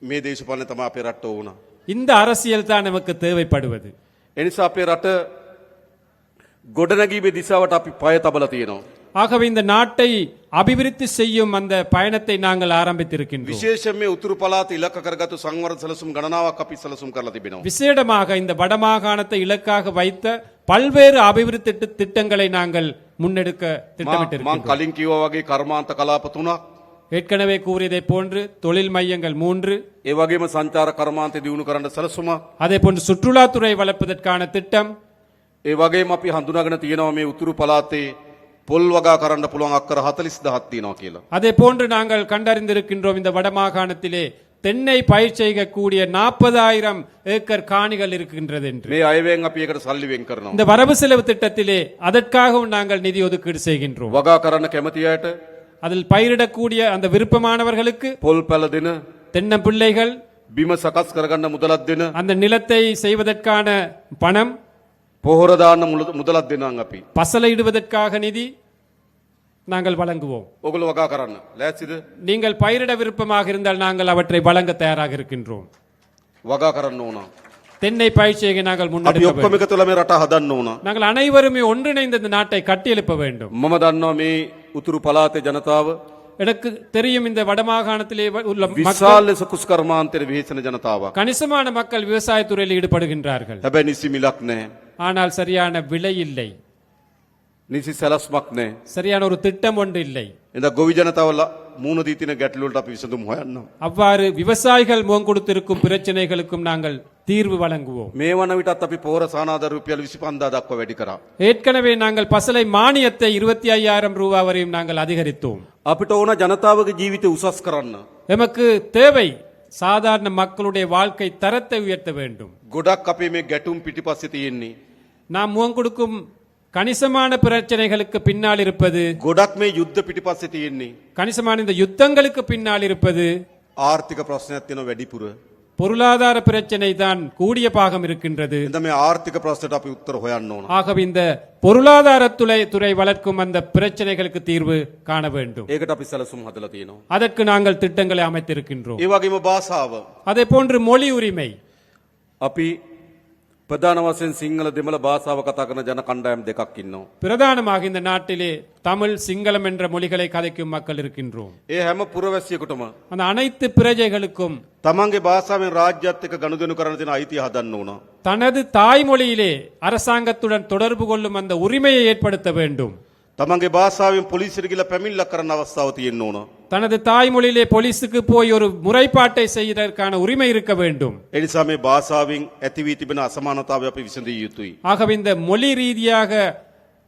මේ දේශපාලන තමයි අපේ රට ඕන. இந்த அரசியல் தான் நமக்கு தேவைப்படுவது. ඒ නිසා අපේ රට ගොඩනැගීමේ දිශාවට අපි පය තබලා තියෙනවා. ஆகவே இந்த நாட்டை அபிவிருத்தி செய்யும் அந்த பயணத்தை நாங்கள் ஆரம்பித்திருக்கின்றோம். විශේෂයෙන් මේ උතුරු පළාත ඉලක්ක කරගත්තු සංවර්ධන සැලසුම් ගණනාවක් අපි සැලසුම් කරලා තිබෙනවා. விசேடமாக இந்த வடமாகாணத்தை இலக்காக வைத்த பல்வேறு அபிவிருத்தி திட்டங்களை நாங்கள் முன்னெடுக்க මම திட்டமிட்டிருக்கிறோம். කලින් කිව්වා වගේ කර්මාන්ත කලාප 3ක්, ஏற்கனவே கூறியதை போன்று தொழில் மையங்கள் 3, ඒ වගේම සංචාර කර්මාන්තය දියුණු කරන්න සැලසුමක්, அதே போன்று சுற்றுலாத்துறை வளர்ப்பதற்கான திட்டம், ඒ වගේම අපි හඳුනාගෙන තියෙනවා මේ උතුරු පළාතේ පොල් වගා කරන්න පුළුවන් අක්කර 40000ක් තියෙනවා කියලා. அதே போன்று நாங்கள் கண்டறிந்திருக்கின்றோம் இந்த வடமாகாணத்திலே தென்னை பயிர் செய்யக்கூடிய 40,000 ஏக்கர் காணிகள் இருக்கின்றது என்று මේ අයවැයෙන් අපි ඒකට සල්ලි වෙන් කරනවා. இந்த வரவு செலவு திட்டத்திலே அதற்காகவும் நாங்கள் நிதி ஒதுக்கீடு செய்கின்றோம். වගා කරන්න කැමති අයට அதில் பயிரிடக்கூடிய அந்த விருப்பமானவர்களுக்கு පොල් පැල දෙන, தென்னம்பிள்ளைகள், බිම සකස් කරගන්න මුදලක් දෙන, அந்த நிலத்தை செய்வதற்கான பணம், පොහොර දාන්න මුදලක් දෙනවා අපි. பசலையிடுவதற்காக நிதி நாங்கள் வழங்குவோம். ඔගොල්ලෝ වගා කරන්න. ලෑස්තිද? நீங்கள் பயிரிட விருப்பமாக இருந்தால் நாங்கள் அவற்றை வழங்க தயாராக இருக்கின்றோம். වගා කරන්න ඕන. தென்னை பயிர் செய்ய நாங்கள் අපි முன்னெடுக்க ඔක්කොම வேண்டும். එකතු වෙලා මේ රට හදන්න ඕන. நாங்கள் அனைவருமே ஒன்றிணைந்து இந்த நாட்டை கட்டியெழுப்ப வேண்டும். මම දන්නවා මේ උතුරු පළාතේ ජනතාව எனக்கு தெரியும் இந்த வடமாகாணத்திலே உள்ள மக்கள், විශාල ලෙස කුස්කර්මාන්තයේ විහිසෙන ජනතාවක්. கணிசமான மக்கள் விவசாயத்துறையில் ஈடுபடுகின்றார்கள். හැබැයි නිසි මිලක් නැහැ. ஆனால் சரியான விலை இல்லை, නිසි සැලැස්මක් නැහැ. சரியான ஒரு திட்டம் ஒன்று இல்லை. එඳ ගොවි ජනතාව මූණ දී තියෙන ගැටලු වලට අපි විසඳුම් හොයන්නවා. அவ்வாறு விவசாயிகள் முகம் கொடுத்திருக்கும் பிரச்சனைகளுக்கும் நாங்கள் தீர்வு வழங்குவோம். මේ වන විටත් අපි පොහොර සානාධාර රුපියල් 25,000 දක්වා වැඩි කරා. ஏற்கனவே நாங்கள் பசலை மானியத்தை 25,000 ரூபாய் வரையும் நாங்கள் அதிகரித்தோம். අපිට ඕන ජනතාවගේ ජීවිතය උසස් කරන්න. எமக்கு தேவை சாதாரண மக்களுடைய வாழ்க்கை தரத்தை உயர்த்த வேண்டும். ගොඩක් අපේ මේ ගැටුම් පිටිපස්සේ තියෙන්නේ. நாம் முகம் கொடுக்கும் கணிசமான பிரச்சனைகளுக்கு பின்னால் இருப்பது, ගොඩක් මේ යුද්ධ පිටිපස්සේ තියෙන්නේ. கணிசமான இந்த யுத்தங்களுக்கு பின்னால் இருப்பது ආර්ථික ප්‍රශ්නයක් තියෙන වැඩිපුර. பொருளாதார பிரச்சனை தான் கூடிய பாகம் இருக்கின்றது. එඳ මේ ආර්ථික ප්‍රශ්නට අපි උත්තර හොයන්න ඕන. ஆகவே இந்த பொருளாதாரத்துறை வளர்க்கும் அந்த பிரச்சனைகளுக்கு தீர்வு காண வேண்டும். ඒකට අපි සැලසුම් හදලා තියෙනවා. அதற்கு நாங்கள் திட்டங்களை அமைத்திருக்கின்றோம். ඒ වගේම භාෂාව. அதே போன்று மொழி உரிமை. අපි ප්‍රධාන වශයෙන් සිංහල දෙමළ භාෂාව කතා කරන ජන කණ්ඩායම් දෙකක් ඉන්නවා. பிரதானமாக இந்த நாட்டிலே தமிழ், சிங்களம் என்ற மொழிகளை கதைக்கும் மக்கள் இருக்கின்றோம். ඒ හැම පුරවැසියෙකුටම அந்த அனைத்து பிரஜைகளுக்கும் තමන්ගේ භාෂාවෙන් රාජ්‍යත් එක්ක ගනුදෙනු කරන තියෙන අයිතිය හදන්න ඕන. தனது தாய்மொழியிலே அரசாங்கத்துடன் தொடர்பு கொள்ளும் அந்த உரிமையை ஏற்படுத்த வேண்டும். තමන්ගේ භාෂාවෙන් පොලිසියට ගිහලා පැමිණිල්ලක් කරන්න අවස්ථාව තියෙන්න ඕන. தனது தாய்மொழியிலே போலீஸுக்கு போய் ஒரு முறைப்பாட்டை செய்வதற்கான உரிமை இருக்க வேண்டும். ඒ නිසා මේ භාෂාවෙන් ඇති වී තිබෙන අසමානතාවය අපි විසඳිය යුතුයි. ஆகவே இந்த மொழி ரீதியாக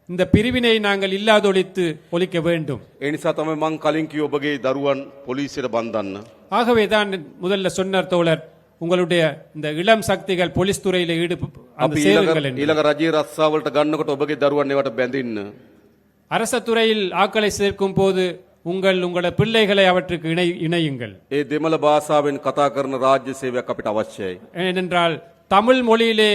இந்த பிரிவினை நாங்கள் இல்லாதொழித்து ஒழிக்க வேண்டும். ඒ නිසා තමයි මං කලින් කිව්ව ඔබගේ දරුවන් පොලිසියට බන්ධන්න. ஆகவே தான் முதல்ல சொன்னார் தோழர், உங்களுடைய இந்த இளம் சக்திகள் போலீஸ் துறையில அந்த අපි சேருங்கள் என்று. ඊළඟ රජයේ රස්සාවලට ගන්නකොට ඔබගේ දරුවන් ඒවට බැඳින්න. அரச துறையில் ஆட்களை சேர்க்கும் போது உங்களோட பிள்ளைகளை அவற்றுக்கு இணையுங்கள். ඒ දෙමළ භාෂාවෙන් කතා කරන රාජ්‍ය සේවයක් අපිට අවශ්‍යයි. ஏனென்றால் தமிழ் மொழியிலே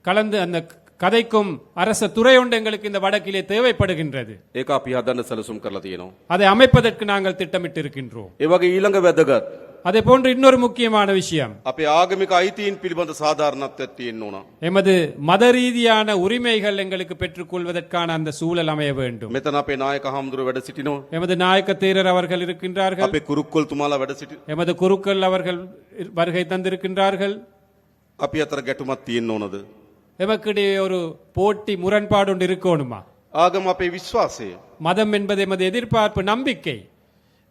கலந்து அந்த கதைக்கும் அரச துறை ஒன்று எங்களுக்கு இந்த வடக்கிலே தேவைப்படுகின்றது. ඒක අපි හදන්න සැලසුම් කරලා තියෙනවා. அதை அமைப்பதற்கு நாங்கள் திட்டமிட்டு இருக்கின்றோம். ඒ වගේ ඊළඟ වැදගත් அதே போன்று இன்னொரு முக்கியமான விஷயம், අපේ ආගමික අයිතීන් පිළිබඳ සාධාරණත්වයක් තියෙන්න ඕන. எமது மத ரீதியான உரிமைகள் எங்களுக்கு பெற்றுக்கொள்வதற்கான அந்த சூழல் அமைய வேண்டும். මෙතන අපේ නායක හාමුදුරුවෝ වැඩ සිටිනවා. எமது நாயக்க தேரர் அவர்கள் இருக்கின்றார்கள். අපේ කුරුක්කොල් තුමාලා වැඩ සිටි. எமது குருக்கள் அவர்கள் வருகை தந்திருக்கின்றார்கள். අපි අතර ගැටුමක් තියෙන්න ඕනද? எமக்கிடையே ஒரு போட்டி முரண்பாடு ஒன்று இருக்கணுமா? ආගම අපේ විශ්වාසය. மதம் என்பது எமது எதிர்பார்ப்பு, நம்பிக்கை.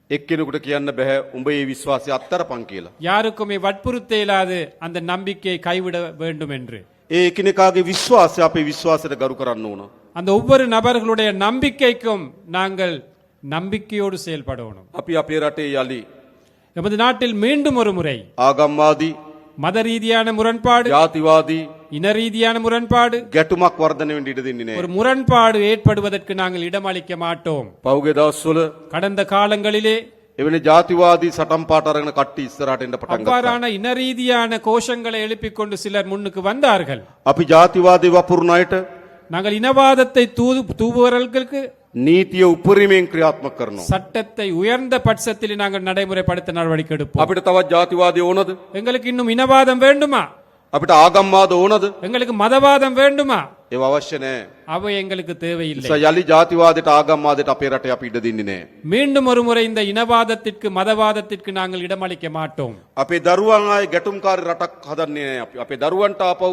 එක්කෙනෙකුට කියන්න බෑ උඹ ඒ විශ්වාසය අත්තරපන් කියලා. யாருக்குமே வற்புறுத்த இயலாது அந்த நம்பிக்கையை கைவிட வேண்டும் என்று. ඒ එකිනෙකාගේ විශ්වාසය අපේ විශ්වාසයට ගරු කරන්න ඕන. அந்த ஒவ்வொரு நபர்களுடைய நம்பிக்கைக்கும் நாங்கள் நம்பிக்கையோடு செயல்படணும். අපි අපේ රටේ යලි எமது நாட்டில் மீண்டும் ஒரு முறை ආගම්වාදී, மத ரீதியான முரண்பாடு, ජාතිවාදී இன ரீதியான முரண்பாடு, ගැටුමක් වර්ධනය වෙන්න ඉඩ දෙන්නේ ஒரு නෑ. முரண்பாடு ஏற்படுவதற்கு நாங்கள் இடமளிக்க மாட்டோம். පහුගිය දවස්වල கடந்த காலங்களிலே එවැනි ජාතිවාදී සටන් පාට අරගෙන කට්ටි ඉස්සරහට එන්න පටන් ගත්තා. அவ்வாறான இன ரீதியான கோஷங்களை எழுப்பிக் கொண்டு சிலர் முன்னுக்கு வந்தார்கள். අපි ජාතිවාදී වපුරන අයට நாங்கள் இனவாதத்தை தூவுவர்களுக்கு නීතිය උපරිමයෙන් ක්‍රියාත්මක කරනවා. சட்டத்தை உயர்ந்த பட்சத்தில் நாங்கள் நடைமுறைப்படுத்த நடவடிக்கை எடுப்போம். අපිට තවත් ජාතිවාදී ඕනද? எங்களுக்கு இன்னும் இனவாதம் வேண்டுமா? අපිට ආගම්වාද ඕනද? எங்களுக்கு மதவாதம் வேண்டுமா? ඒව අවශ්‍ය නෑ. அவை எங்களுக்கு தேவையில்லை. නිසා යලි ජාතිවාදයට ආගම්වාදයට අපේ රටේ අපි ඉඩ දෙන්නේ නෑ. மீண்டும் ஒரு முறை இந்த இனவாதத்திற்கு மதவாதத்திற்கு நாங்கள் இடமளிக்க மாட்டோம். අපේ දරුවන් ආයේ ගැටුම්කාරී රටක් හදන්නේ නෑ අපි. අපේ දරුවන්ට ආපහු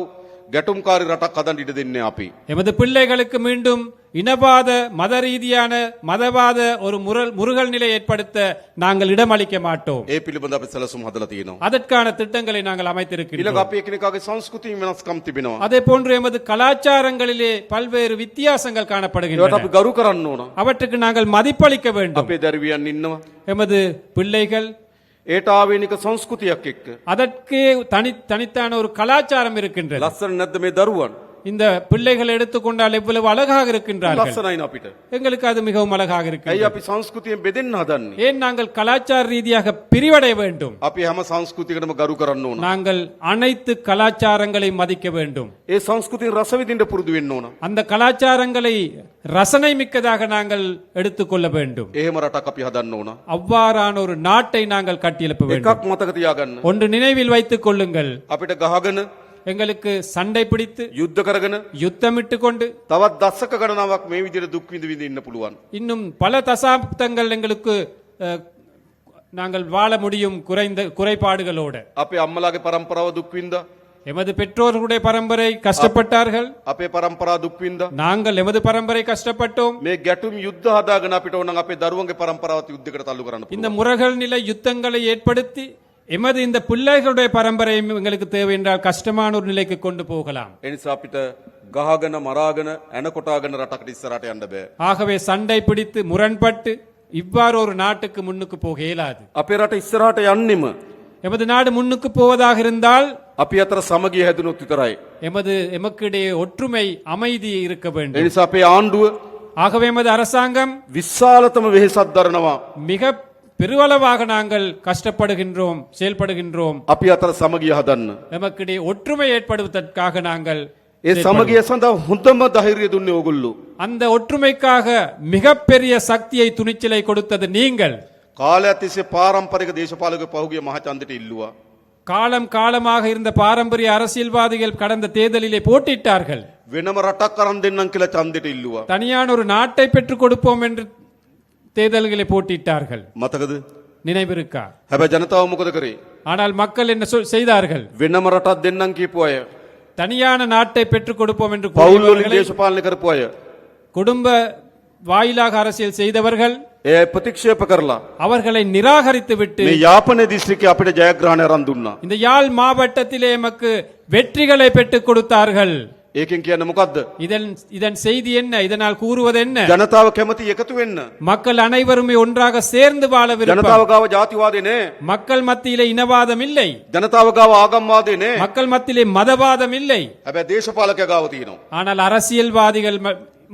ගැටුම්කාරී රටක් හදන්න ඉඩ දෙන්නේ නෑ අපි. எமது பிள்ளைகளுக்கு மீண்டும் இனவாத மத ரீதியான மதவாத ஒரு முருகல் நிலை ஏற்படுத்த நாங்கள் இடமளிக்க மாட்டோம். ඒ පිළිබඳ අපි සැලසුම් හදලා තියෙනවා. அதற்கான திட்டங்களை நாங்கள் ඊළඟ அமைத்திருக்கிறோம். අපි එකිනෙකාගේ සංස්කෘතිය වෙනස්කම් තිබෙනවා. அதே போன்று எமது கலாச்சாரங்களிலே பல்வேறு வித்தியாசங்கள் ඒවට காணப்படுகின்றன. අපි ගරු කරන්න ඕන. அவற்றுக்கு நாங்கள் மதிப்பளிக்க வேண்டும். අපේ දරුවියන් ඉන්නවා. எமது பிள்ளைகள் ඒ ඒට ආවේනික සංස්කෘතියක් එක්ක. அதற்கே தனித்தான ஒரு கலாச்சாரம் இருக்கின்றது. ලස්සන නැද්ද මේ දරුවන්? இந்த பிள்ளைகளை எடுத்துக்கொண்டால் எவ்வளவு அழகாக இருக்கின்றார்கள். ලස්සනයි අපිට. எங்களுக்கு அது மிகவும் அழகாக ඇයි இருக்கிறது. අපි සංස්කෘතියෙන් බෙදෙන්න හදන්නේ? ஏன் நாங்கள் கலாச்சார ரீதியாக பிரிவடைய வேண்டும்? අපි හැම සංස්කෘතියකටම ගරු කරන්න ඕන. நாங்கள் அனைத்து கலாச்சாரங்களை மதிக்க வேண்டும். ඒ සංස්කෘතියෙන් රස විඳින්න පුරුදු වෙන්න ඕන. அந்த கலாச்சாரங்களை ரசனை மிக்கதாக நாங்கள் எடுத்துக்கொள்ள வேண்டும். එහෙම රටක් අපි හදන්න ඕන. அவ்வாறான ஒரு நாட்டை நாங்கள் கட்டியெழுப்ப வேண்டும். එකක් මතක තියාගන්න. ஒன்று நினைவில் வைத்துக் கொள்ளுங்கள். අපිට ගහගෙන எங்களுக்கு சண்டை பிடித்து යුද්ධ කරගෙන யுத்தமிட்டு கொண்டு තවත් දශක ගණනාවක් මේ විදිහට දුක් විඳ විඳ ඉන්න පුළුවන්. இன்னும் பல தசாப்தங்கள் எங்களுக்கு நாங்கள் வாழ முடியும் குறைபாடுகளோடு. අපේ අම්මලාගේ පරම්පරාව දුක් විඳා. எமது பெற்றோர்களுடைய பரம்பரை கஷ்டப்பட்டார்கள். අපේ පරම්පරාව දුක් විඳා. நாங்கள் எமது பரம்பரை கஷ்டப்பட்டோம். මේ ගැටුම් යුද්ධ හදාගෙන අපිට ඕන නම් අපේ දරුවන්ගේ පරම්පරාවත් යුද්ධයකට තල්ලු කරන්න இந்த පුළුවන්. முறைகள் நிலை யுத்தங்களை ஏற்படுத்தி எமது இந்த பிள்ளைகளுடைய பரம்பரையும் எங்களுக்கு தேவை என்றால் கஷ்டமான ஒரு நிலைக்கு கொண்டு போகலாம். ඒ නිසා අපිට ගහගෙන මරාගෙන ඇන කොටාගෙන රටකට ඉස්සරහට යන්න බෑ. ஆகவே சண்டை பிடித்து முரண்பட்டு இவ்வாறு ஒரு நாட்டுக்கு முன்னுக்கு போக இயலாது. අපේ රට ඉස්සරහට යන්නෙම எமது நாடு முன்னுக்கு போவதாக இருந்தால் අපි අතර සමගිය හැදුනොත් විතරයි. எமக்கிடையே ஒற்றுமை அமைதி இருக்க ඒ வேண்டும். නිසා අපේ ආණ්ඩුව ஆகவே எமது அரசாங்கம் විශාලතම වෙහෙසක් දරනවා. மிக பெருவளவாக நாங்கள் கஷ்டப்படுகின்றோம், செயல்படுகின்றோம். අපි අතර සමගිය හදන්න. எமக்கிடையே ஒற்றுமை ஏற்படுவதற்காக நாங்கள் ඒ සමගිය සඳහා හොඳම ධෛර්යය දුන්නේ ඕගොල්ලෝ. அந்த ஒற்றுமைக்காக மிகப்பெரிய சக்தியை துணிச்சலை கொடுத்தது நீங்கள். කාලයක් තිස්සේ පාරම්පරික දේශපාලක පහුගිය මහචන්දට ඉල්ලුවා. காலம் காலமாக இருந்த பாரம்பரிய அரசியல்வாதிகள் கடந்த தேர்தலிலே போட்டியிட்டார்கள். වෙනම රටක් අරන් දෙන්නම් කියලා ඡන්දෙට ඉල්ලුවා. தனியான ஒரு நாட்டை பெற்றுக் கொடுப்போம் என்று தேர்தல்களை போட்டியிட்டார்கள். මතකද? நினைவிருக்கா? හැබැයි ජනතාව මොකද කරේ? ஆனால் மக்கள் என்ன செய்தார்கள்? වෙනම රටක් දෙන්නම් කියපු අය, தனியான நாட்டை பெற்றுக் கொடுப்போம் என்று පවුල් වලින් கூறியவர்களை, දේශපාලනය කරපු අය, குடும்ப வாயிலாக அரசியல் செய்தவர்கள் ඒ අය ප්‍රතික්ෂේප කරලා அவர்களை நிராகரித்து விட்டு මේ යාපනයේ දිස්ත්‍රික්කයේ අපිට ජයග්‍රහණය අරන් දුන්නා. இந்த யாழ் மாவட்டத்திலே எமக்கு வெற்றிகளை பெற்றுக் கொடுத்தார்கள். ඒකෙන් කියන්නේ මොකද්ද? இதன் செய்தி என்ன? இதனால் கூறுவது என்ன? ජනතාව කැමති එකතු වෙන්න. மக்கள் அனைவருமே ஒன்றாக சேர்ந்து வாழ விருப்பம். ජනතාව ගාව ජාතිවාදේ නෑ. மக்கள் மத்தியிலே இனவாதம் இல்லை. ජනතාව ගාව ආගම්වාදේ නෑ. மக்கள் மத்தியிலே மதவாதம் இல்லை. හැබැයි දේශපාලකයා ගාව තියෙනවා. ஆனால் அரசியல்வாதிகள்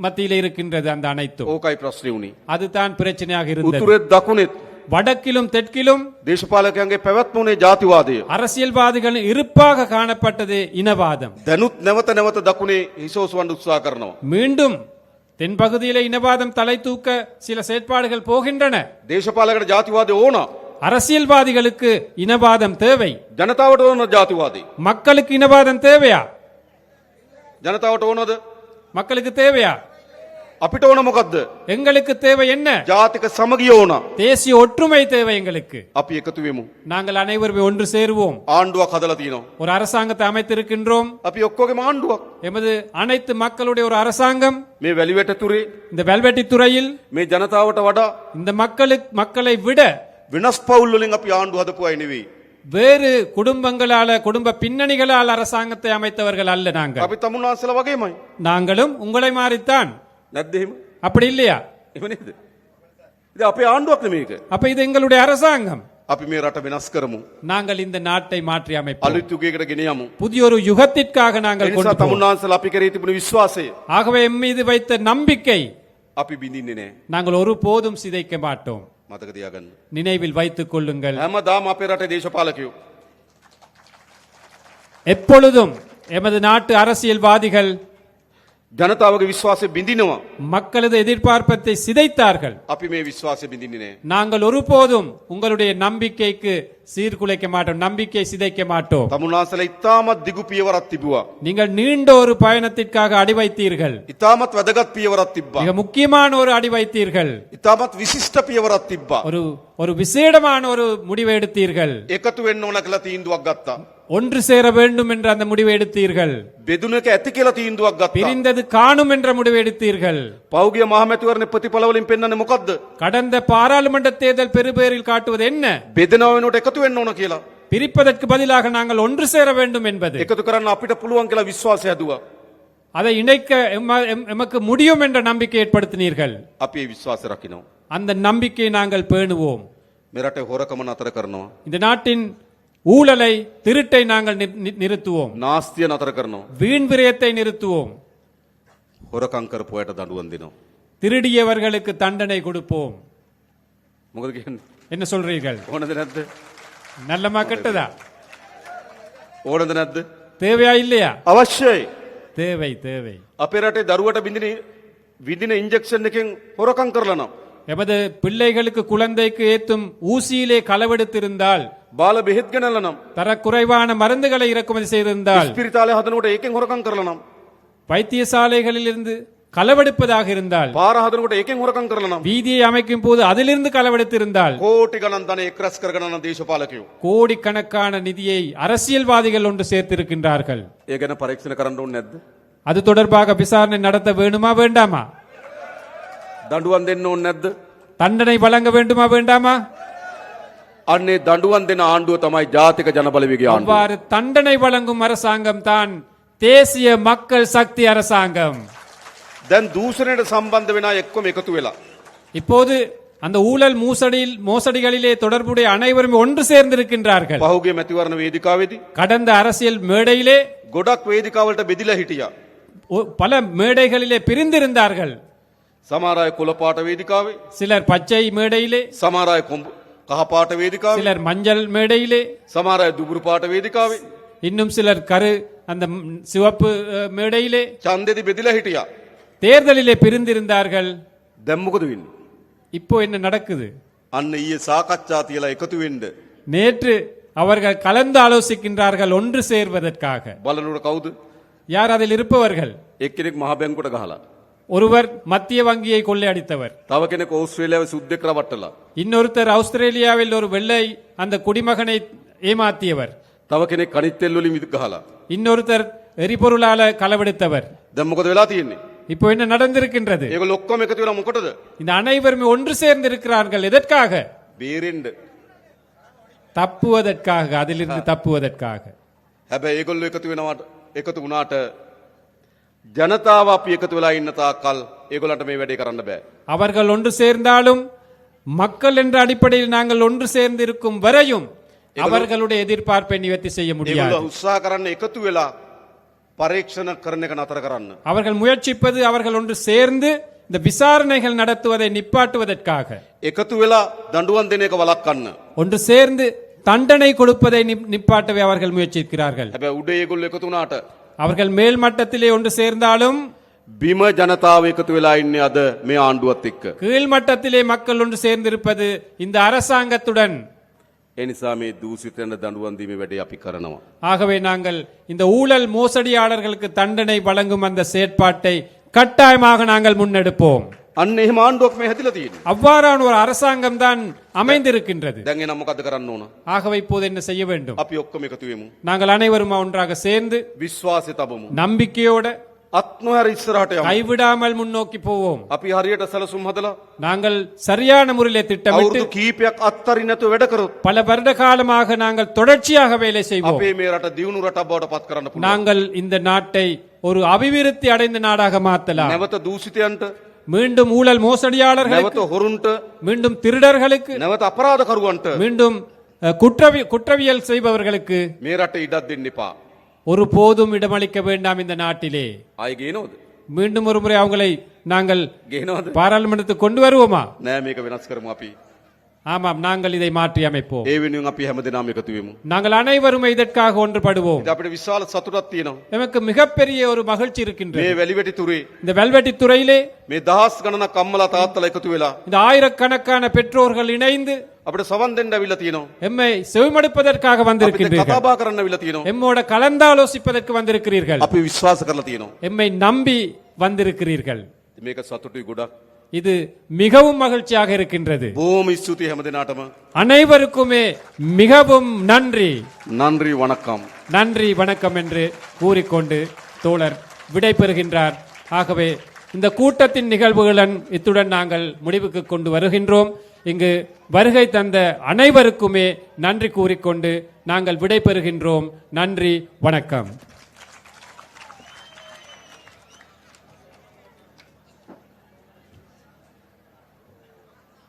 மத்தியிலே இருக்கின்றது அந்த அனைத்தும். ඕකයි ප්‍රශ්නේ උනේ. அதுதான் பிரச்சனையாக இருந்தது. උතුරෙත් දකුණෙත් வடக்கிலும் தெற்கிலும் දේශපාලකයන්ගේ පැවැත්ම උනේ ජාතිවාදය. அரசியல்வாதிகள் இருப்பாக காணப்பட்டது இனவாதம். දැනුත් නැවත නැවත දකුණේ හිසෝසවන්න උත්සාහ කරනවා. மீண்டும் தென்பகுதியிலே இனவாதம் தலை தூக்க சில செயற்பாடுகள் போகின்றன. දේශපාලකට ජාතිවාදය ඕන. அரசியல்வாதிகளுக்கு இனவாதம் தேவை. ජනතාවට ඕන ජාතිවාදී. மக்களுக்கு இனவாதம் தேவையா? ජනතාවට ඕනද? மக்களுக்கு தேவையா? අපිට ඕන මොකද්ද? எங்களுக்கு தேவை என்ன? ජාතික සමගිය ඕන. தேசிய ஒற்றுமை தேவை எங்களுக்கு. අපි එකතු වෙමු. நாங்கள் அனைவரும் ஒன்று சேருவோம். ආණ්ඩුවක් හදලා තියෙනවා. ஒரு அரசாங்கத்தை அமைத்திருக்கின்றோம். අපි ඔක්කොගේම ආණ්ඩුවක්. எமது அனைத்து மக்களுடைய ஒரு அரசாங்கம். මේ වැලිවැටතුරේ இந்த வெல்வெட்டி துறையில் මේ ජනතාවට වඩා இந்த மக்களை விட වෙනස් පවුල් වලින් අපි ආණ්ඩුව හදපු අය නෙවෙයි. வேறு குடும்பங்களால குடும்ப பின்னணிகளால் அரசாங்கத்தை அமைத்தவர்கள் அல்ல நாங்கள். අපි තමුන්වහන්සේලා වගේමයි. நாங்களும் உங்களை மாறித்தான். නැද්ද එහෙම? அப்படி இல்லையா? එහෙම නේද? ඉතින් අපේ ආණ්ඩුවක් නෙමේක. அப்ப இது எங்களுடைய அரசாங்கம். අපි මේ රට වෙනස් කරමු. நாங்கள் இந்த நாட்டை மாற்றி அமைப்போம். අලුත් යුගයකට ගෙන යමු. புதிய ஒரு யுகத்திற்காக நாங்கள் ඒ கொண்டு නිසා போவோம். තමුන්වහන්සේලා අපි කරේ තිබුණු විශ්වාසය ஆகவே எம் மீது வைத்த நம்பிக்கை අපි බිඳින්නේ නැහැ. நாங்கள் ஒருபோதும் சிதைக்க மாட்டோம். මතක තියාගන්න. நினைவில் வைத்துக் கொள்ளுங்கள். හැමදාම අපේ රටේ දේශපාලකයෝ எப்பொழுதும் எமது நாட்டு அரசியல்வாதிகள் ජනතාවගේ විශ්වාසය බිඳිනවා. மக்களது எதிர்பார்ப்பத்தை சிதைத்தார்கள். අපි මේ විශ්වාසය බිඳින්නේ නැහැ. நாங்கள் ஒருபோதும் உங்களுடைய நம்பிக்கைக்கு சீர்குலைக்க மாட்டோம், நம்பிக்கை சிதைக்க மாட்டோம். තමුන්වහන්සේලා ඉතාමත් දිගු පියවරක් තිබුවා. நீங்கள் நீண்ட ஒரு பயணத்திற்காக அடி வைத்தீர்கள். ඉතාමත් වැදගත් පියවරක් තිබ්බා. மிக முக்கியமான ஒரு அடி வைத்தீர்கள். ඉතාමත් විශිෂ්ට පියවරක් තිබ්බා. ஒரு விசேடமான ஒரு முடிவை எடுத்தீர்கள். එකතු වෙන්න ඕන කියලා තීන්දුවක් ගත්තා. ஒன்று சேர வேண்டும் என்ற அந்த முடிவை எடுத்தீர்கள். බෙදුනක ඇති කියලා තීන්දුවක් ගත්තා. பிரிந்தது காணும் என்ற முடிவை எடுத்தீர்கள். පෞගිය මහමැතිවරණ ප්‍රතිඵල වලින් පෙන්වන්නේ මොකද්ද? கடந்த பாராளுமன்ற தேர்தல் பெருபேரில் காட்டுவது என்ன? බෙදනව වෙනකොට එකතු වෙන්න ඕන කියලා. பிரிப்பதற்கு பதிலாக நாங்கள் ஒன்று சேர வேண்டும் என்பது. එකතු කරන්න අපිට පුළුවන් කියලා විශ්වාසය හැදුවා. அதை இணைக்க எமக்கு முடியும் என்ற நம்பிக்கை ஏற்படுத்தினீர்கள். අපි ඒ විශ්වාසය රකින්න. அந்த நம்பிக்கையை நாங்கள் பேணுவோம். මේ රටේ හොරකම නතර කරනවා. இந்த நாட்டின் ஊழலை திருட்டை நாங்கள் நிறுத்துவோம். නාස්තිය නතර කරනවා. வீண் விரயத்தை நிறுத்துவோம். හොරකම් කරපු අයට දඬුවම් දෙනවා. திருடியவர்களுக்கு தண்டனை கொடுப்போம். මොකද කියන්නේ? என்ன சொல்றீர்கள்? ඕනද නැද්ද? நல்லமா கெட்டதா? ඕනද නැද්ද? தேவையா இல்லையா? අවශ්‍යයි. தேவை தேவை. අපේ රටේ දරුවට විදින ඉන්ජෙක්ෂන් එකෙන් හොරකම් කරලා නම් எமது பிள்ளைகளுக்கு குழந்தைக்கு ஏத்தும் ஊசியிலே களவெடுத்திருந்தால், බාල බෙහෙත් ගෙනල්ලා නම් தரக்குறைவான மருந்துகளை இறக்குமதி செய்திருந்தால், ස්පිරිතාලේ හදනකොට ඒකෙන් හොරකම් කරලා නම් வைத்தியசாலைகளிலிருந்து களவெடுப்பதாக இருந்தால், පාර හදනකොට ඒකෙන් හොරකම් කරලා නම් வீதியை அமைக்கும் போது அதிலிருந்து களவெடுத்திருந்தால், කෝටි ගණන් ධනෙ එක්රැස් කරගෙන යන දේශපාලකයෝ கோடிக்கணக்கான நிதியை அரசியல்வாதிகள் ஒன்று சேர்த்திருக்கின்றார்கள். ඒ ගැන පරීක්ෂණ කරන්න ඕනේ නැද්ද? அது தொடர்பாக விசாரணை நடத்த வேண்டுமா வேண்டாமா? දඬුවම් දෙන්න ඕනේ නැද්ද? தண்டனை வழங்க வேண்டுமா வேண்டாமா? අන්නේ දඬුවම් දෙන ආණ්ඩුව තමයි ජාතික ජනබලවේගයේ ආණ්ඩුව. அவ்வாறு தண்டனை வழங்கும் அரசாங்கம் தான் தேசிய மக்கள் சக்தி அரசாங்கம். දැන් දූෂණයට සම්බන්ධ වෙන අය එක්කම එකතු වෙලා இப்போது அந்த ஊழல் மோசடிகளிலே தொடர்புடைய அனைவரும் ஒன்று சேர்ந்திருக்கின்றார்கள். පහුගිය මැතිවරණ වේදිකාවේදී கடந்த அரசியல் மேடையிலே ගොඩක් වේදිකාවලට බෙදිලා හිටියා. பல மேடைகளிலே பிரிந்திருந்தார்கள். සමහර අය කොළපාට වේදිකාවේ, சிலர் பச்சை மேடையிலே, සමහර අය කහපාට වේදිකාවේ, சிலர் மஞ்சள் மேடையிலே, සමහර අය දුබුරු පාට වේදිකාවේ இன்னும் சிலர் அந்த சிவப்பு மேடையிலே ඡන්දෙදි බෙදිලා හිටියා. தேர்தலிலே பிரிந்திருந்தார்கள். දැන් මොකද වෙන්නේ? இப்போ என்ன நடக்குது? අන්න ඊයේ සාකච්ඡා තියලා එකතු වෙන්න நேற்று அவர்கள் கலந்து ஆலோசிக்கின்றார்கள் ஒன்று சேர்வதற்காக. බලනකොට කවුද? யார் அதில் இருப்பவர்கள்? එක්කෙනෙක් මහ බැංකුවට ගහලා, ஒருவர் மத்திய வங்கியை கொள்ளையடித்தவர், තව කෙනෙක් ඕස්ට්‍රේලියාවේ සුද්දෙක් රවට්ටලා, இன்னொருத்தர் ஆஸ்திரேலியாவில் ஒரு வெள்ளை அந்த குடிமகனை ஏமாத்தியவர், තව කෙනෙක් කනිත්තෙල් වලින් විදු ගහලා. இன்னொருத்தர் எரிபொருளால களவெடுத்தவர். දැන් මොකද වෙලා තියෙන්නේ? இப்போ என்ன நடந்திருக்கின்றது? ඒගොල්ලෝ ඔක්කොම එකතු වෙලා මොකටද? இந்த අனைவருமே ஒன்று சேர்ந்திருக்கிறார்கள். எதற்காக? බේරෙන්න. தப்புவதற்காக, அதிலிருந்து தப்புவதற்காக. හැබැයි ඒගොල්ලෝ එකතු වුණාට ජනතාව අපි එකතු වෙලා ඉන්න තාක්කල් ඒගොල්ලන්ට මේ වැඩේ කරන්න බෑ. அவர்கள் ஒன்று சேர்ந்தாலும், மக்கள் என்ற அடிப்படையில் நாங்கள் ஒன்று சேர்ந்து இருக்கும் வரையும் அவர்களுடைய எதிர்பார்ப்பை நிவர்த்தி செய்ய முடியாது. ඒගොල්ලෝ උත්සාහ කරන්න එකතු වෙලා පරීක්ෂණ කරන එක නතර කරන්න. அவர்கள் முயற்சிப்பது அவர்கள் ஒன்று சேர்ந்து இந்த விசாரணைகள் நடத்துவதை நிப்பாட்டுவதற்காக. එකතු වෙලා දඬුවම් දෙන එක වළක්වන්න. ஒன்று சேர்ந்து தண்டனை கொடுப்பதை நிப்பாட்டவே அவர்கள் முயற்சிக்கிறார்கள். හැබැයි උඩ ඒගොල්ලෝ එකතු වුණාට அவர்கள் மேல் மட்டத்திலே ஒன்று சேர்ந்தாலும், බිම ජනතාව එකතු වෙලා ඉන්නේ අද මේ ආණ්ඩුවත් එක්ක. கீழ் மட்டத்திலே மக்கள் ஒன்று சேர்ந்திருப்பது இந்த அரசாங்கத்துடன். ඒ නිසා මේ දූෂිතයන්ට දඬුවම් දීමේ වැඩේ අපි කරනවා. ஆகவே நாங்கள் இந்த ஊழல் மோசடியாளர்களுக்கு தண்டனை வழங்கும் அந்த செயற்பாட்டை கட்டாயமாக நாங்கள் முன்னெடுப்போம். අන්න එහෙම ආණ්ඩුවක් මේ හැදිලා තියෙන්නේ. அவ்வாறான ஒரு அரசாங்கம் தான் அமைந்திருக்கின்றது. දැන් එනම් මොකද කරන්න ඕන? ஆகவே இப்போது என்ன செய்ய வேண்டும்? අපි ඔක්කොම එකතු වෙමු. நாங்கள் அனைவரும் ஒன்றாக சேர்ந்து විශ්වාසය තබමු. நம்பிக்கையோட අත්නොහැර ඉස්සරහට යමු. கைவிடாமல் முன்னோக்கி போவோம். අපි හරියට සැලසුම් හදලා நாங்கள் சரியான முறையிலே திட்டமிட்டு අවුරුදු කීපයක් අත්තරින් නැතුව වැඩ කරොත් பல வருட காலமாக நாங்கள் தொடர்ச்சியாக வேலை செய்வோம். අපේ මේ රට දියුණු රටක් බවට පත් කරන්න පුළුවන්. நாங்கள் இந்த நாட்டை ஒரு அபிவிருத்தி அடைந்த நாடாக மாற்றலாம். නැවත දූෂිතයන්ට, மீண்டும் ஊழல் மோசடியாளர்களுக்கு, නැවත හොරුන්ට, மீண்டும் திருடர்களுக்கு, නැවත අපරාධකරුවන්ට மீண்டும் குற்றவியல் செய்பவர்களுக்கு මේ රටේ ඉඩක් දෙන්න එපා. ஒரு போதும் இடமளிக்க வேண்டாம் இந்த நாட்டிலே. ආයි ගේනවද? மீண்டும் ஒரு முறை அவங்களை நாங்கள் ගේනවද? பாராளுமன்றத்துக்கு கொண்டு வருவோமா? නෑ, මේක වෙනස් කරමු අපි. ஆமாம், நாங்கள் இதை மாற்றி அமைப்போம். ඒ වෙනුවෙන් අපි හැමදෙනාම එකතු වෙමු. நாங்கள் அனைவரும் இதற்காக ஒன்றுபடுவோம். ඉතින් අපිට විශාල සතුටක් තියෙනවා. நமக்கு மிகப்பெரிய ஒரு மகிழ்ச்சி இருக்கின்றது. මේ වැලිවැටි තුරේ இந்த வெல்வெட்டி துறையிலே මේ දහස් ගණනක් අම්මලා තාත්තලා එකතු වෙලා இந்த ஆயிரக்கணக்கான பெற்றோர்கள் இணைந்து අපිට සවන් දෙන්න අවිල්ලා තියෙනවා. எம்மை செவிமடுப்பதற்காக අපිට வந்திருக்கின்றீர்கள். කතා බහ කරන්න අවිල්ලා තියෙනවා. எம்மோட கலந்தாலோசிப்பதற்கு வந்திருக்கிறீர்கள். අපි විශ්වාස කරලා තියෙනවා. எம்மை நம்பி வந்திருக்கிறீர்கள். මේක සතුටුයි ගොඩක්. இது மிகவும் மகிழ்ச்சியாக இருக்கின்றது. බොහොම ස්තුතියි හැමදෙනාටම. அனைவருக்குமே மிகவும் நன்றி. நன்றி வணக்கம். நன்றி வணக்கம் என்று கூறிக்கொண்டு தோழர் விடை பெறுகின்றார். ஆகவே இந்த கூட்டத்தின் நிகழ்வுகளுடன் இத்துடன் நாங்கள் முடிவுக்கு கொண்டு வருகின்றோம். இங்கு வருகை தந்த அனைவருக்குமே நன்றி கூறிக்கொண்டு நாங்கள் விடை பெறுகின்றோம். நன்றி, வணக்கம்.